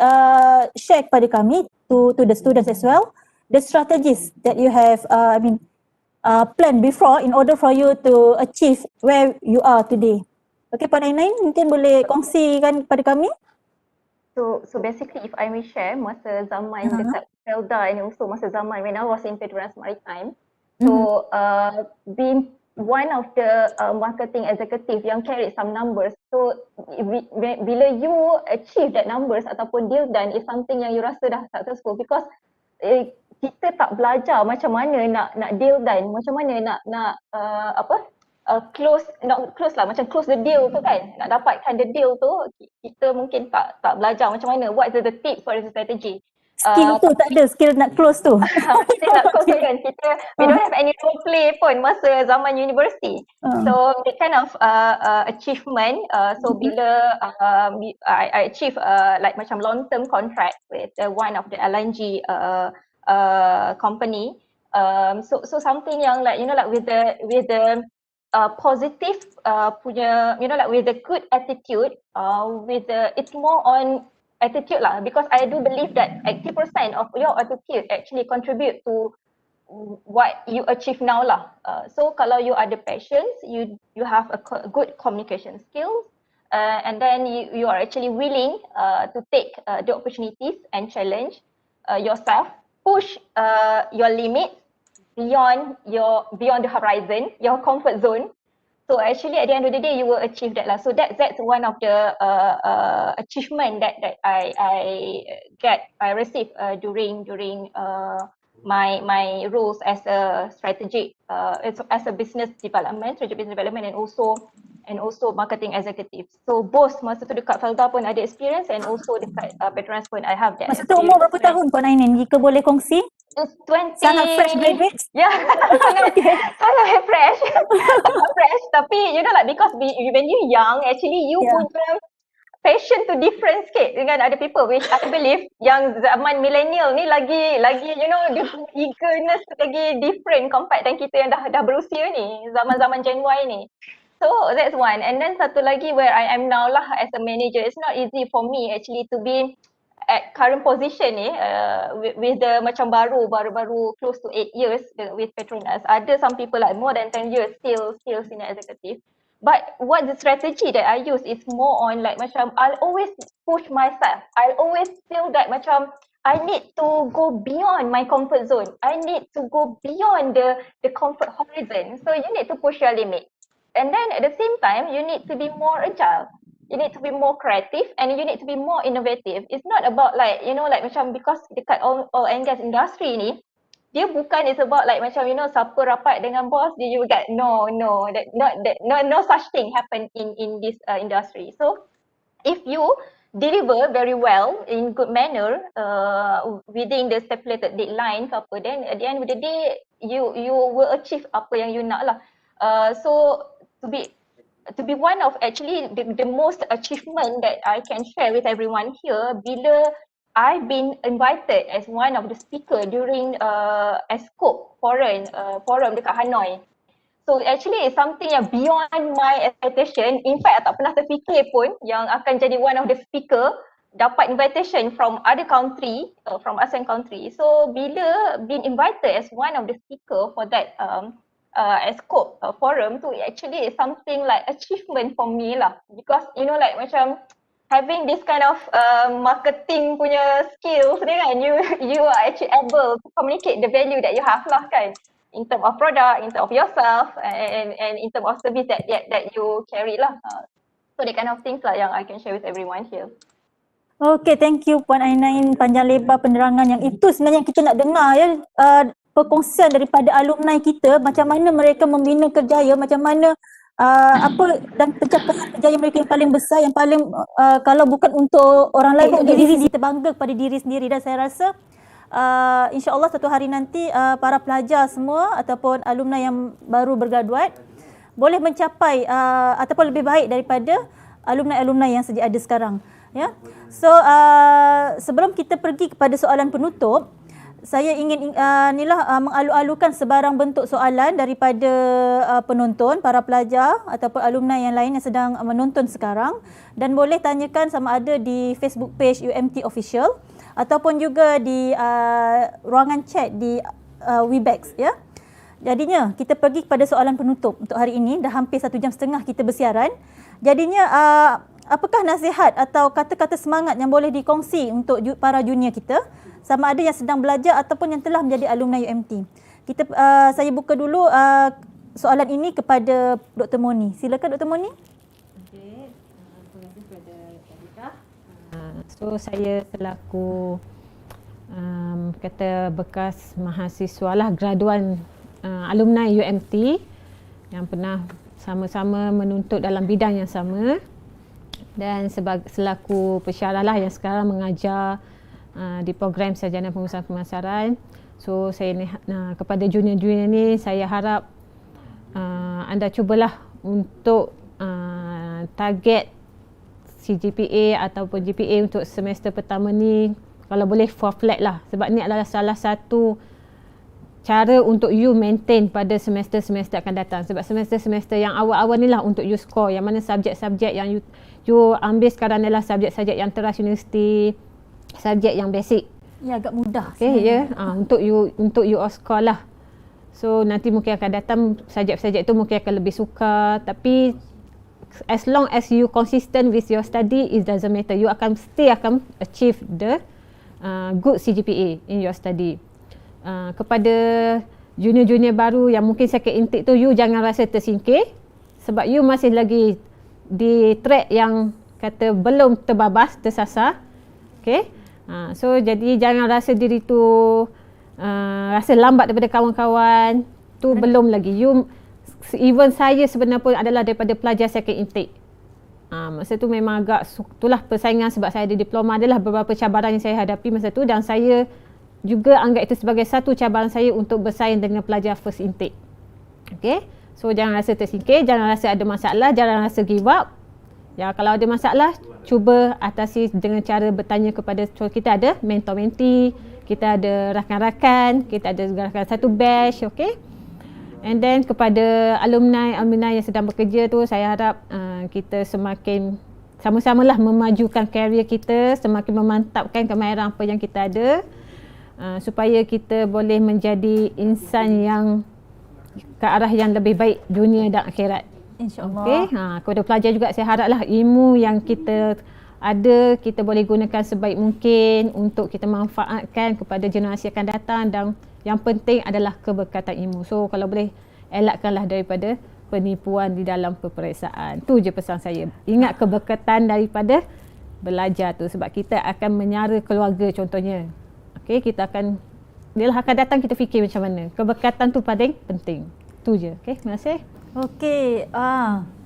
Speaker 1: share kepada kami, to the students as well, the strategies that you have planned before in order for you to achieve where you are today. Okay, Puan Ainain mungkin boleh kongsikan kepada kami?
Speaker 3: So basically, if I may share, masa zaman dekat Felda and also masa zaman when I was in Federasi Maritime, so being one of the marketing executive yang carry some numbers, so bila you achieve that numbers ataupun deal done is something yang you rasa dah successful, because kita tak belajar macam mana nak deal done, macam mana nak close the deal tu kan, nak dapatkan the deal tu, kita mungkin tak belajar macam mana, what is the tips, what is the strategy.
Speaker 1: Skill tu tak ada, skill nak close tu.
Speaker 3: Kita nak close tu kan, we don't have any role play pun masa zaman university. So that kind of achievement, so bila I achieve like macam long term contract with one of the LNG company, so something yang like like with the positive punya, like with the good attitude, it's more on attitude lah, because I do believe that 80% of your attitude actually contribute to what you achieve now lah. So kalau you ada passions, you have a good communication skills, and then you are actually willing to take the opportunities and challenge yourself, push your limits beyond the horizon, your comfort zone. So actually at the end of the day, you will achieve that lah. So that's one of the achievement that I received during my roles as a strategic as a business development, and also marketing executive. So both masa tu dekat Felda pun ada experience, and also dekat Petronas pun I have that.
Speaker 1: Masa tu umur berapa tahun Puan Ainain, jika boleh kongsi?
Speaker 3: 20.
Speaker 1: Sangat fresh graduate?
Speaker 3: Yeah, sangat fresh. Fresh, tapi like because when you young, actually you punya passion tu different sikit dengan other people, which I believe yang zaman millennial ni lagi the eagerness lagi different compared dengan kita yang dah berusia ni, zaman Gen Y ni. So that's one. And then satu lagi where I am now lah as a manager, it's not easy for me actually to be at current position ni, with the macam baru close to 8 years with Petronas. Ada some people like more than 10 years still senior executive. But what the strategy that I use is more on like macam I'll always push myself. I'll always feel that macam I need to go beyond my comfort zone. I need to go beyond the comfort horizon. So you need to push your limit. And then at the same time, you need to be more agile. You need to be more creative, and you need to be more innovative. It's not about like, like macam because dekat oil and gas industry ni, dia bukan is about like macam siapa rapat dengan bos dia you get no such thing happen in this industry. So if you deliver very well in good manner within the stipulated deadline ke apa, then at the end of the day you will achieve apa yang you nak lah. So to be one of actually the most achievement that I can share with everyone here, bila I've been invited as one of the speaker during ESCOP forum dekat Hanoi. So actually it's something yang beyond my expectation. In fact, I tak pernah terfikir pun yang akan jadi one of the speaker, dapat invitation from other country, from ASEAN country. So bila been invited as one of the speaker for that scope forum tu actually is something like achievement for me lah, because you know like macam having this kind of marketing punya skills ni kan, you are actually able to communicate the value that you have lah kan, in term of product, in term of yourself, and in term of service that you carry lah. So that kind of things lah yang I can share with everyone here.
Speaker 1: Okay, thank you Puan Ainain, panjang lebar penerangan yang itu sebenarnya kita nak dengar ya, perkongsian daripada alumni kita, macam mana mereka membina kerjaya, macam mana apa dan pencapaian kerjaya mereka yang paling besar, yang paling kalau bukan untuk orang lain, untuk diri sendiri, terbangga kepada diri sendiri. Dan saya rasa insya-Allah satu hari nanti para pelajar semua ataupun alumni yang baru bergraduat boleh mencapai ataupun lebih baik daripada alumni-alumni yang sedia ada sekarang. Ya. So sebelum kita pergi kepada soalan penutup, saya ingin mengalu-alukan sebarang bentuk soalan daripada penonton, para pelajar ataupun alumni yang lain yang sedang menonton sekarang, dan boleh tanyakan sama ada di Facebook page UMT Official ataupun juga di ruangan chat di Webex ya. Jadinya kita pergi kepada soalan penutup untuk hari ini. Dah hampir 1.5 jam kita bersiaran. Jadinya apakah nasihat atau kata-kata semangat yang boleh dikongsi untuk para junior kita, sama ada yang sedang belajar ataupun yang telah menjadi alumni UMT? Saya buka dulu soalan ini kepada Dr. Moni. Silakan Dr. Moni.
Speaker 5: Okey, terima kasih kepada Atikah. So saya selaku kata bekas mahasiswa lah, graduan alumni UMT yang pernah sama-sama menuntut dalam bidang yang sama, dan selaku pensyarah lah yang sekarang mengajar di program sarjana pengurusan pemasaran. So saya kepada junior-junior ni, saya harap anda cubalah untuk target CGPA ataupun GPA untuk semester pertama ni, kalau boleh 4 flat lah, sebab ni adalah salah satu cara untuk you maintain pada semester-semester akan datang. Sebab semester-semester yang awal-awal ni lah untuk you score, yang mana subjek-subjek yang you ambil sekarang adalah subjek-subjek yang teras universiti, subjek yang basic.
Speaker 1: Ya, agak mudah.
Speaker 5: Okay, ya. Untuk you score lah. So nanti mungkin akan datang subjek-subjek tu mungkin akan lebih sukar, tapi as long as you consistent with your study, it doesn't matter. You akan achieve the good CGPA in your study. Kepada junior-junior baru yang mungkin second intake tu, you jangan rasa tersingkir, sebab you masih lagi di track yang kata belum terbabas, tersasar. Okay? So jadi jangan rasa diri tu rasa lambat daripada kawan-kawan tu, belum lagi. Even saya sebenarnya pun adalah daripada pelajar second intake. Masa tu memang agak itulah persaingan, sebab saya ada diploma, adalah beberapa cabaran yang saya hadapi masa tu, dan saya juga anggap itu sebagai satu cabaran saya untuk bersaing dengan pelajar first intake. Okay? So jangan rasa tersingkir, jangan rasa ada masalah, jangan rasa give up. Ya, kalau ada masalah, cuba atasi dengan cara bertanya kepada, kita ada mentor-mentee, kita ada rakan-rakan, kita ada rakan satu batch, okay? And then kepada alumni yang sedang bekerja tu, saya harap kita semakin sama-samalah memajukan karier kita, semakin memantapkan kemahiran apa yang kita ada, supaya kita boleh menjadi insan yang ke arah yang lebih baik dunia dan akhirat. InsyaAllah. Okay? Kepada pelajar juga saya haraplah ilmu yang kita ada, kita boleh gunakan sebaik mungkin untuk kita manfaatkan kepada generasi akan datang, dan yang penting adalah keberkatan ilmu. So kalau boleh elakkanlah daripada penipuan di dalam peperiksaan. Tu je pesan saya. Ingat keberkatan daripada belajar tu, sebab kita akan menyara keluarga contohnya. Okay, kita akan datang, kita fikir macam mana. Keberkatan tu paling penting. Tu je. Okay, terima kasih.
Speaker 1: Okey,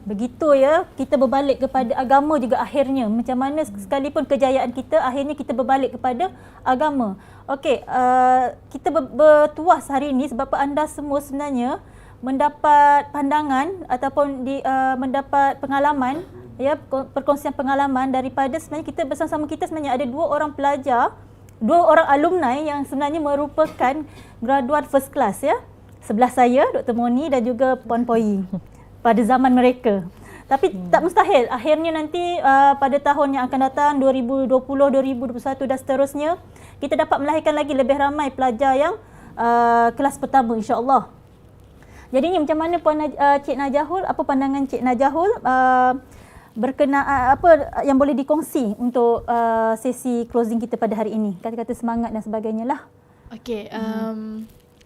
Speaker 1: begitu ya. Kita berbalik kepada agama juga akhirnya. Macam mana sekalipun kejayaan kita, akhirnya kita berbalik kepada agama. Okey, kita bertuas hari ini sebab anda semua sebenarnya mendapat pandangan ataupun mendapat pengalaman, ya, perkongsian pengalaman daripada sebenarnya kita bersama-sama. Kita sebenarnya ada 2 orang pelajar, 2 orang alumni yang sebenarnya merupakan graduat first class, ya. Sebelah saya Dr. Moni dan juga Puan Poi Yi pada zaman mereka. Tapi tak mustahil akhirnya nanti pada tahun yang akan datang 2020, 2021 dan seterusnya, kita dapat melahirkan lagi lebih ramai pelajar yang kelas pertama, insya-Allah. Jadinya macam mana Cik Najahul, apa pandangan Cik Najahul berkenaan apa yang boleh dikongsi untuk sesi closing kita pada hari ini? Kata-kata semangat dan sebagainya lah.
Speaker 6: Okey,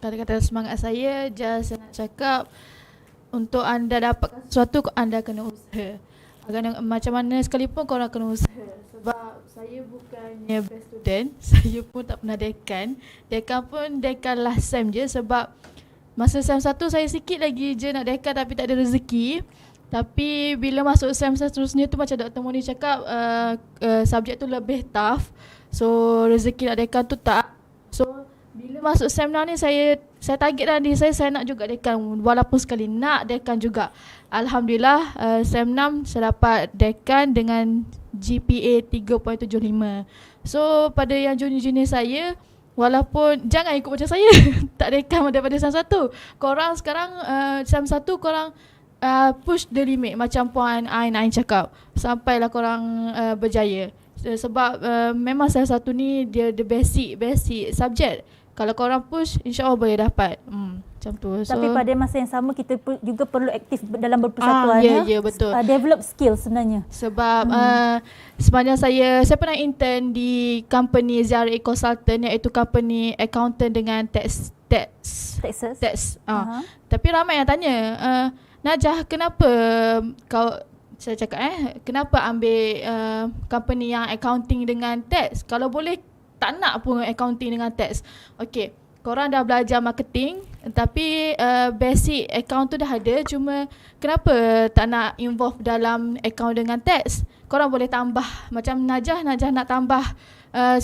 Speaker 6: kata-kata semangat saya just nak cakap, untuk anda dapatkan sesuatu, anda kena usaha. Macam mana sekalipun korang kena usaha. Sebab saya bukannya best student, saya pun tak pernah dekan. Dekan pun dekan last sem je, sebab masa sem 1 saya sikit lagi je nak dekan tapi tak ada rezeki. Tapi bila masuk sem seterusnya tu, macam Dr. Moni cakap, subjek tu lebih tough. So rezeki nak dekan tu tak. So bila masuk sem 6 ni, saya target dah diri saya nak juga dekan, walaupun sekali nak dekan juga. Alhamdulillah, sem 6 saya dapat dekan dengan GPA 3.75. So pada yang junior-junior saya, walaupun jangan ikut macam saya tak dekan daripada sem 1. Korang sekarang sem 1 korang push the limit macam Puan Ainain cakap, sampailah korang berjaya. Sebab memang sem 1 ni dia the basic subjek. Kalau korang push, insya-Allah boleh dapat. Macam tu. So,
Speaker 1: tapi pada masa yang sama kita juga perlu aktif dalam berpersatuan.
Speaker 6: Ya, betul.
Speaker 1: Develop skill sebenarnya.
Speaker 6: Sebab sepanjang saya pernah intern di company SIRI Consultant, iaitu company accountant dengan tax. Tapi ramai yang tanya, Najah, kenapa kau, saya cakap kenapa ambil company yang accounting dengan tax? Kalau boleh tak nak pun accounting dengan tax. Okey, korang dah belajar marketing tapi basic account tu dah ada, cuma kenapa tak nak involve dalam account dengan tax? Korang boleh tambah, macam Najah nak tambah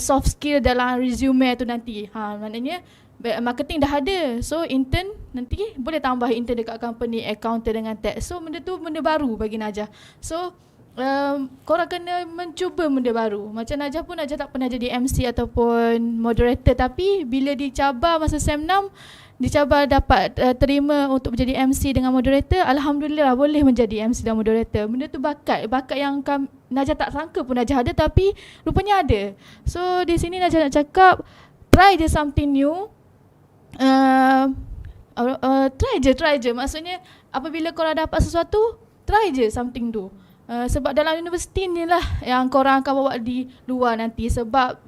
Speaker 6: soft skill dalam resume tu nanti. Maknanya marketing dah ada, so intern nanti boleh tambah intern dekat company accountant dengan tax. So benda tu benda baru bagi Najah. So korang kena mencuba benda baru. Macam Najah pun, Najah tak pernah jadi MC ataupun moderator, tapi bila dicabar masa sem 6, dicabar dapat terima untuk menjadi MC dengan moderator, alhamdulillah boleh menjadi MC dan moderator. Benda tu bakat yang Najah tak sangka pun Najah ada, tapi rupanya ada. So di sini Najah nak cakap, try je something new. Try je. Maksudnya apabila korang dapat sesuatu, try je something tu. Sebab dalam universiti ni lah yang korang akan bawa di luar nanti. Sebab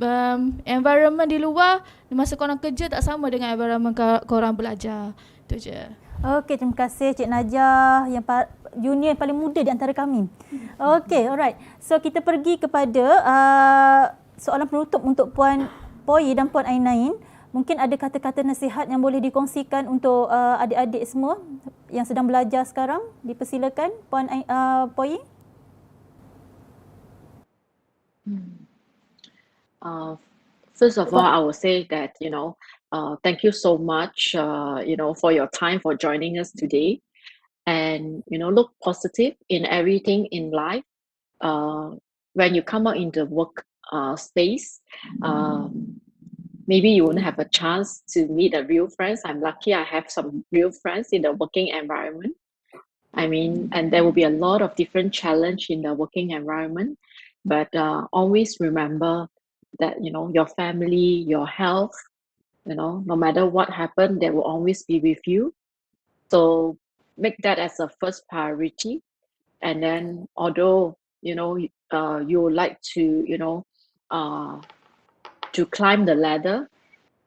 Speaker 6: environment di luar masa korang kerja tak sama dengan environment korang belajar. Itu je.
Speaker 1: Okey, terima kasih Cik Najah, yang junior yang paling muda di antara kami. Okey, alright. So kita pergi kepada soalan penutup untuk Puan Poi Yi dan Puan Ainain. Mungkin ada kata-kata nasihat yang boleh dikongsikan untuk adik-adik semua yang sedang belajar sekarang. Dipersilakan Puan Poi Yi.
Speaker 4: First of all, I will say that, thank you so much, for your time, for joining us today. And, look positive in everything in life. When you come out in the work space, maybe you won't have a chance to meet the real friends. I'm lucky I have some real friends in the working environment. And there will be a lot of different challenge in the working environment. But always remember that, your family, your health, no matter what happened, they will always be with you. So make that as a first priority. And then although, you would like to, to climb the ladder,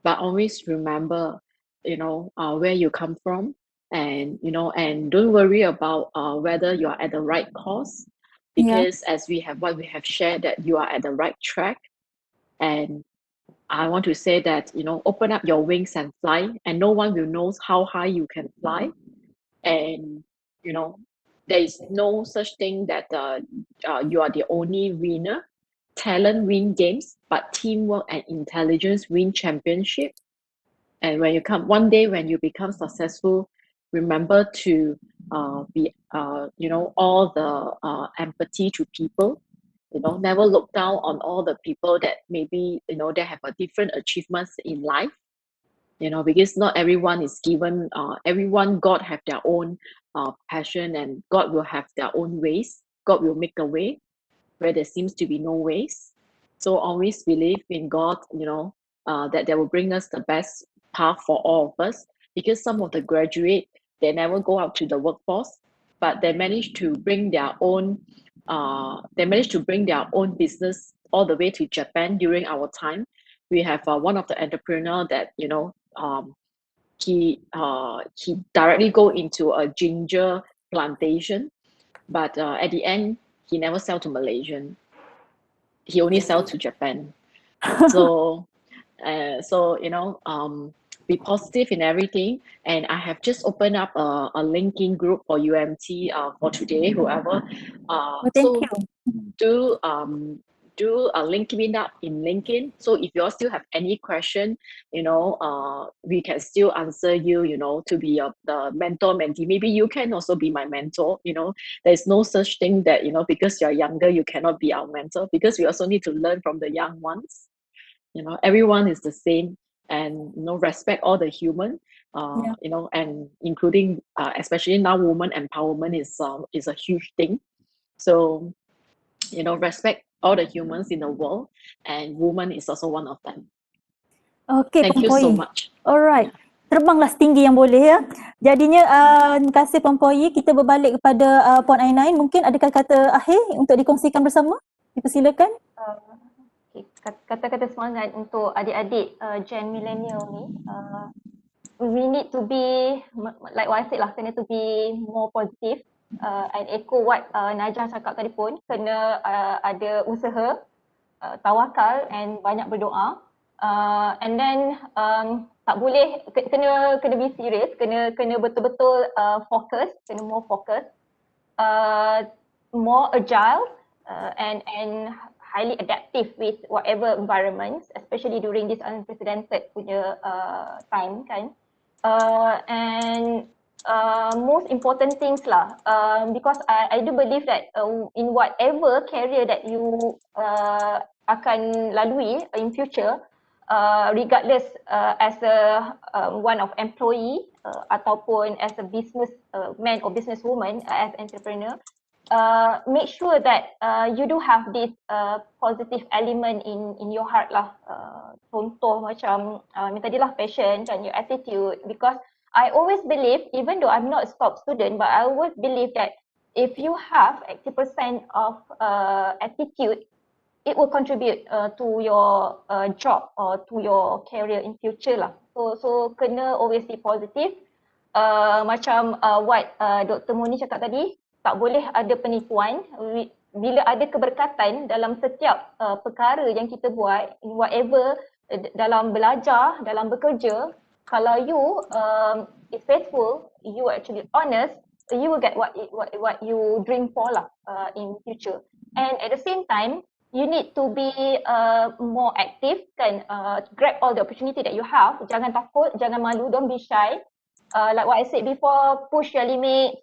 Speaker 4: but always remember, where you come from, and, and don't worry about whether you're at the right course, because as we have shared, that you are at the right track. And I want to say that, open up your wings and fly, and no one will know how high you can fly. And, there is no such thing that you are the only winner. Talent win games, but teamwork and intelligence win championship. And one day when you become successful, remember to be all the empathy to people. Never look down on all the people that maybe they have a different achievements in life. Because not everyone is given. Everyone, God have their own passion, and God will have their own ways. God will make a way where there seems to be no ways. So always believe in God, that they will bring us the best path for all of us. Because some of the graduate, they never go out to the workforce, but they managed to bring their own business all the way to Japan during our time. We have one of the entrepreneur that he directly go into a ginger plantation, but at the end he never sell to Malaysian. He only sell to Japan. So be positive in everything. And I have just opened up a LinkedIn group for UMT for today, whoever.
Speaker 1: Thank you.
Speaker 4: Do a LinkedIn up in LinkedIn. So if you all still have any question, we can still answer you, to be the mentor mentee. Maybe you can also be my mentor. There's no such thing that, because you're younger, you cannot be our mentor, because we also need to learn from the young ones. Everyone is the same, and respect all the human, and including especially now woman empowerment is a huge thing. So respect all the humans in the world, and woman is also one of them.
Speaker 1: Okay,
Speaker 4: Thank
Speaker 1: Puan
Speaker 4: you
Speaker 1: Poi
Speaker 4: so
Speaker 1: Yi.
Speaker 4: much.
Speaker 1: Alright. Terbanglah setinggi yang boleh ya. Jadinya terima kasih Puan Poi Yi. Kita berbalik kepada Puan Ainain. Mungkin ada kata-kata akhir untuk dikongsikan bersama? Dipersilakan.
Speaker 3: Kata-kata semangat untuk adik-adik Gen Millennial ni, we need to be, like what I said lah, kena to be more positive, and echo what Najah cakap tadi pun, kena ada usaha, tawakal and banyak berdoa, and then tak boleh, kena be serious, kena betul-betul fokus, kena more fokus, more agile, and highly adaptive with whatever environments, especially during this unprecedented punya time kan. And most important things lah, because I do believe that in whatever career that you akan lalui in future, regardless as a one of employee ataupun as a business man or businesswoman, as entrepreneur, make sure that you do have this positive element in your heart lah. Contoh macam tadilah passion dan your attitude, because I always believe, even though I'm not a top student, but I always believe that if you have 80% of attitude, it will contribute to your job or to your career in future lah. So kena always be positive. Macam what Dr. Moni cakap tadi, tak boleh ada penipuan. Bila ada keberkatan dalam setiap perkara yang kita buat, whatever, dalam belajar, dalam bekerja, kalau you is faithful, you actually honest, you will get what you dream for lah in future. And at the same time, you need to be more active kan, grab all the opportunity that you have. Jangan takut, jangan malu, don't be shy. Like what I said before, push your limit,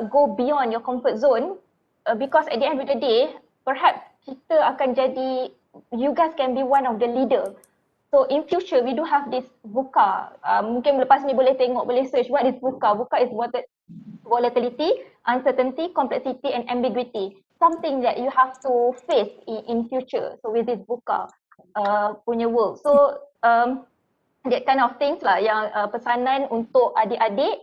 Speaker 3: go beyond your comfort zone, because at the end of the day, perhaps kita akan jadi, you guys can be one of the leader. So in future, we do have this VUCA. Mungkin lepas ni boleh tengok, boleh search what is VUCA. VUCA is volatility, uncertainty, complexity and ambiguity. Something that you have to face in future. So with this VUCA punya world. So that kind of things lah yang pesanan untuk adik-adik,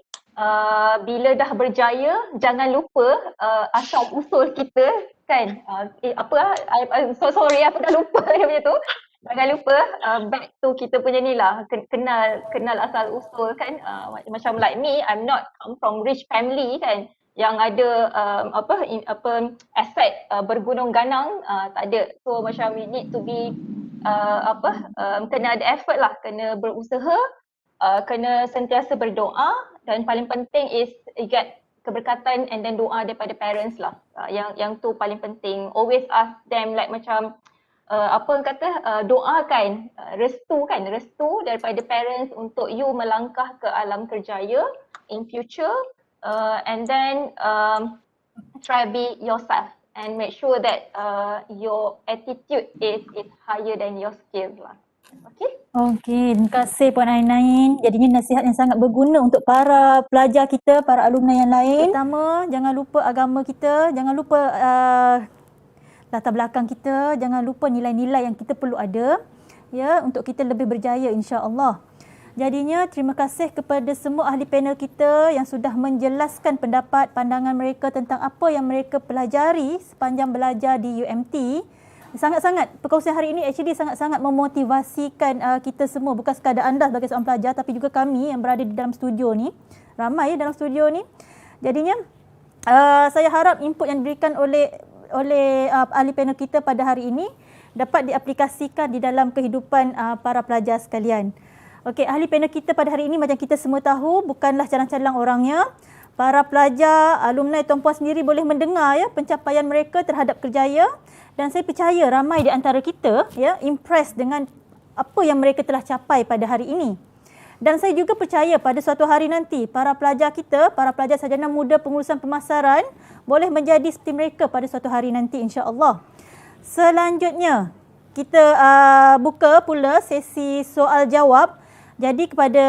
Speaker 3: bila dah berjaya jangan lupa asal usul kita kan, I'm so sorry aku dah lupa dia punya tu. Jangan lupa back to kita punya ni lah, kenal asal usul kan. Macam like me, I'm not come from rich family kan, yang ada aset bergunung ganang, tak ada. So macam we need to be kena ada effort lah, kena berusaha, kena sentiasa berdoa, dan paling penting is get keberkatan and then doa daripada parents lah. Yang tu paling penting. Always ask them like macam doakan restu daripada parents untuk you melangkah ke alam kerjaya in future, and then try be yourself and make sure that your attitude is higher than your skills lah.
Speaker 1: Okey, terima kasih Puan Ainain. Jadinya nasihat yang sangat berguna untuk para pelajar kita, para alumni yang lain. Pertama, jangan lupa agama kita, jangan lupa latar belakang kita, jangan lupa nilai-nilai yang kita perlu ada ya untuk kita lebih berjaya insya-Allah. Jadinya terima kasih kepada semua ahli panel kita yang sudah menjelaskan pendapat, pandangan mereka tentang apa yang mereka pelajari sepanjang belajar di UMT. Sangat-sangat, perkongsian hari ini actually sangat-sangat memotivasikan kita semua. Bukan sekadar anda sebagai seorang pelajar, tapi juga kami yang berada di dalam studio ni. Ramai dalam studio ni. Jadinya, saya harap input yang diberikan oleh ahli panel kita pada hari ini dapat diaplikasikan di dalam kehidupan para pelajar sekalian. Okey, ahli panel kita pada hari ini macam kita semua tahu bukanlah calang-calang orangnya. Para pelajar, alumni tuan-puan sendiri boleh mendengar ya pencapaian mereka terhadap kerjaya, dan saya percaya ramai di antara kita ya impress dengan apa yang mereka telah capai pada hari ini. Dan saya juga percaya pada suatu hari nanti para pelajar kita, para pelajar sarjana muda pengurusan pemasaran boleh menjadi seperti mereka pada suatu hari nanti, insya-Allah. Selanjutnya kita buka pula sesi soal jawab. Jadi kepada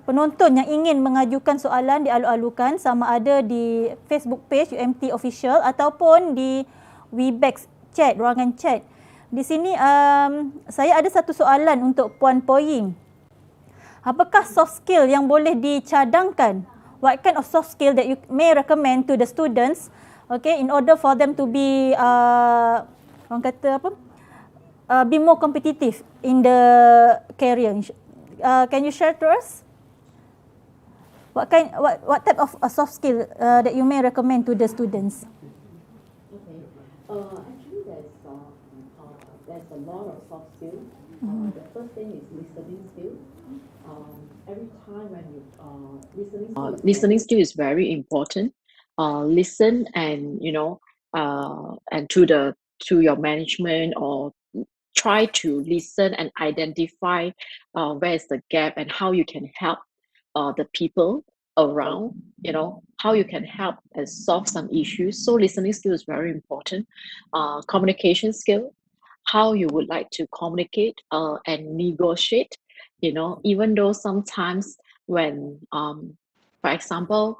Speaker 1: penonton yang ingin mengajukan soalan dialu-alukan sama ada di Facebook page UMT Official ataupun di Webex chat, ruangan chat. Di sini saya ada satu soalan untuk Puan Poi Yi. Apakah soft skill yang boleh dicadangkan? What kind of soft skill that you may recommend to the students, okay, in order for them to be orang kata apa? Be more competitive in the career. Can you share to us what type of soft skill that you may recommend to the students?
Speaker 4: Okay. Actually, there's a lot of soft skills. The first thing is listening skill. Every time when you listening skill is very important. Listen and and to your management, or try to listen and identify where is the gap and how you can help the people around, how you can help and solve some issues. So listening skill is very important. Communication skill, how you would like to communicate and negotiate, even though sometimes when, for example,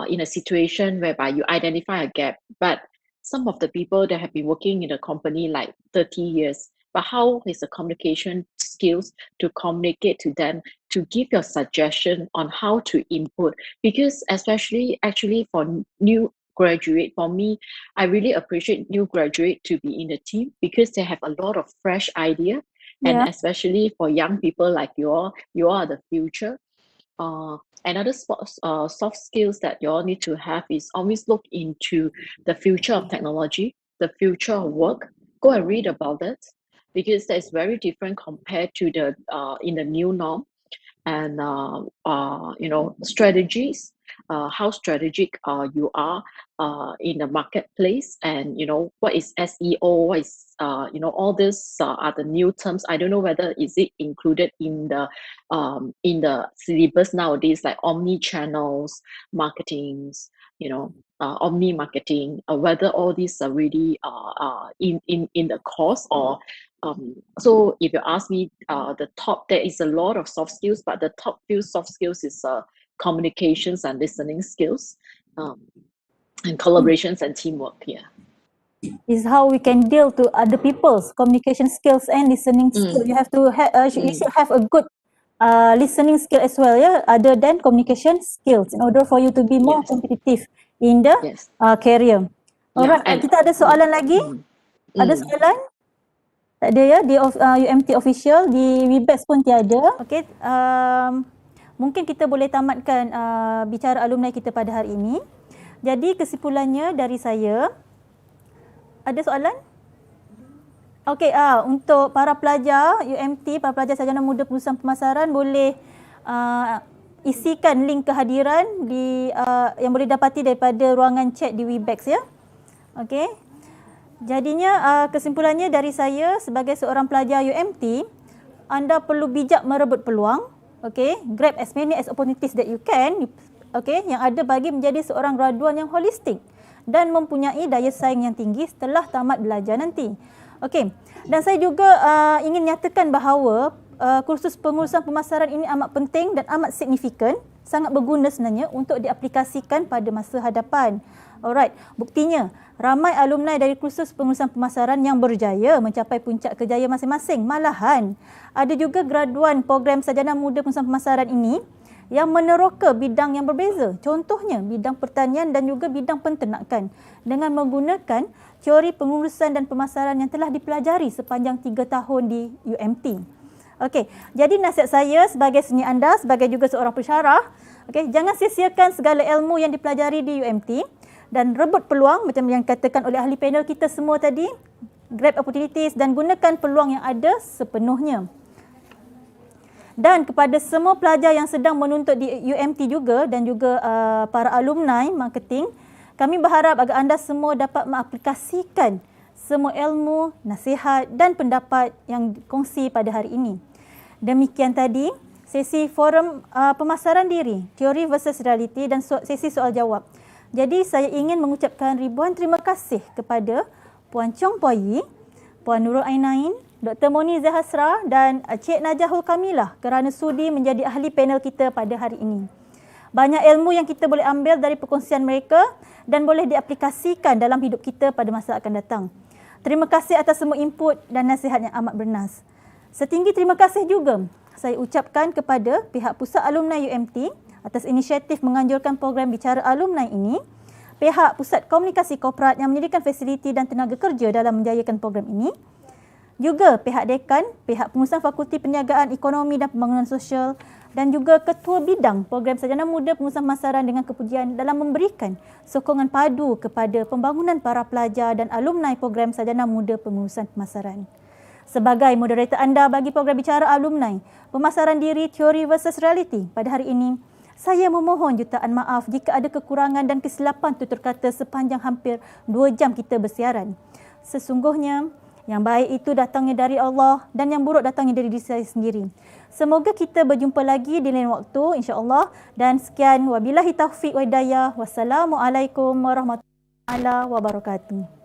Speaker 4: in a situation whereby you identify a gap, but some of the people that have been working in a company like 30 years, but how is the communication skills to communicate to them, to give your suggestion on how to input? Because especially actually for new graduate, for me, I really appreciate new graduate to be in the team because they have a lot of fresh idea. And especially for young people like you are the future. Another soft skills that you all need to have is always look into the future of technology, the future of work. Go and read about it, because that's very different compared to the in the new norm. And strategies, how strategic you are in the marketplace, and what is SEO, what is all this are the new terms. I don't know whether is it included in the syllabus nowadays, like omni channels marketings, omni marketing, whether all these are really in the course, or so if you ask me, the top, there is a lot of soft skills, but the top few soft skills is communications and listening skills, and collaborations and teamwork.
Speaker 1: Is how we can deal to other people's communication skills and listening skills. You have to you should have a good listening skill as well, other than communication skills, in order for you to be more competitive in the career. Alright, kita ada soalan lagi? Ada soalan? Tak ada ya, di UMT Official, di Webex pun tiada. Okey, mungkin kita boleh tamatkan bicara alumni kita pada hari ini. Jadi kesimpulannya dari saya, ada soalan? Okey, untuk para pelajar UMT, para pelajar sarjana muda pengurusan pemasaran, boleh isikan link kehadiran yang boleh dapati daripada ruangan chat di Webex ya. Okey. Jadinya kesimpulannya dari saya sebagai seorang pelajar UMT, anda perlu bijak merebut peluang, okay? Grab as many as opportunities that you can, okay? Yang ada bagi menjadi seorang graduan yang holistik dan mempunyai daya saing yang tinggi setelah tamat belajar nanti. Okay. Dan saya juga ingin nyatakan bahawa kursus pengurusan pemasaran ini amat penting dan amat signifikan, sangat berguna sebenarnya untuk diaplikasikan pada masa hadapan. Alright, buktinya ramai alumni dari kursus pengurusan pemasaran yang berjaya mencapai puncak kejayaan masing-masing. Malahan ada juga graduan program sarjana muda pengurusan pemasaran ini yang meneroka bidang yang berbeza. Contohnya bidang pertanian dan juga bidang penternakan dengan menggunakan teori pengurusan dan pemasaran yang telah dipelajari sepanjang 3 tahun di UMT. Okey, jadi nasihat saya sebagai senior anda, sebagai juga seorang pensyarah, jangan sia-siakan segala ilmu yang dipelajari di UMT dan rebut peluang macam yang dikatakan oleh ahli panel kita semua tadi. Grab opportunities dan gunakan peluang yang ada sepenuhnya. Dan kepada semua pelajar yang sedang menuntut di UMT juga dan juga para alumni marketing, kami berharap agar anda semua dapat mengaplikasikan semua ilmu, nasihat dan pendapat yang dikongsi pada hari ini. Demikian tadi sesi forum pemasaran diri, teori versus realiti dan sesi soal jawab. Jadi saya ingin mengucapkan ribuan terima kasih kepada Puan Cheong Poi Yi, Puan Nurul Ainain, Dr. Monizaihasra dan Cik Najahul Kamilah kerana sudi menjadi ahli panel kita pada hari ini. Banyak ilmu yang kita boleh ambil dari perkongsian mereka dan boleh diaplikasikan dalam hidup kita pada masa akan datang. Terima kasih atas semua input dan nasihat yang amat bernas. Setinggi terima kasih juga saya ucapkan kepada pihak Pusat Alumni UMT atas inisiatif menganjurkan program Bicara Alumni ini, pihak Pusat Komunikasi Korporat yang menyediakan fasiliti dan tenaga kerja dalam menjayakan program ini, juga pihak dekan, pihak pengurusan Fakulti Perniagaan, Ekonomi dan Pembangunan Sosial dan juga Ketua Bidang Program Sarjana Muda Pengurusan Pemasaran dengan kepujian dalam memberikan sokongan padu kepada pembangunan para pelajar dan alumni Program Sarjana Muda Pengurusan Pemasaran. Sebagai moderator anda bagi program Bicara Alumni, Pemasaran Diri, Teori versus Realiti pada hari ini, saya memohon jutaan maaf jika ada kekurangan dan kesilapan tutur kata sepanjang hampir 2 jam kita bersiaran. Sesungguhnya, yang baik itu datangnya dari Allah dan yang buruk datangnya dari diri saya sendiri. Semoga kita berjumpa lagi di lain waktu insya-Allah dan sekian wabillahi taufik wa hidayah. Wassalamualaikum warahmatullahi wabarakatuh.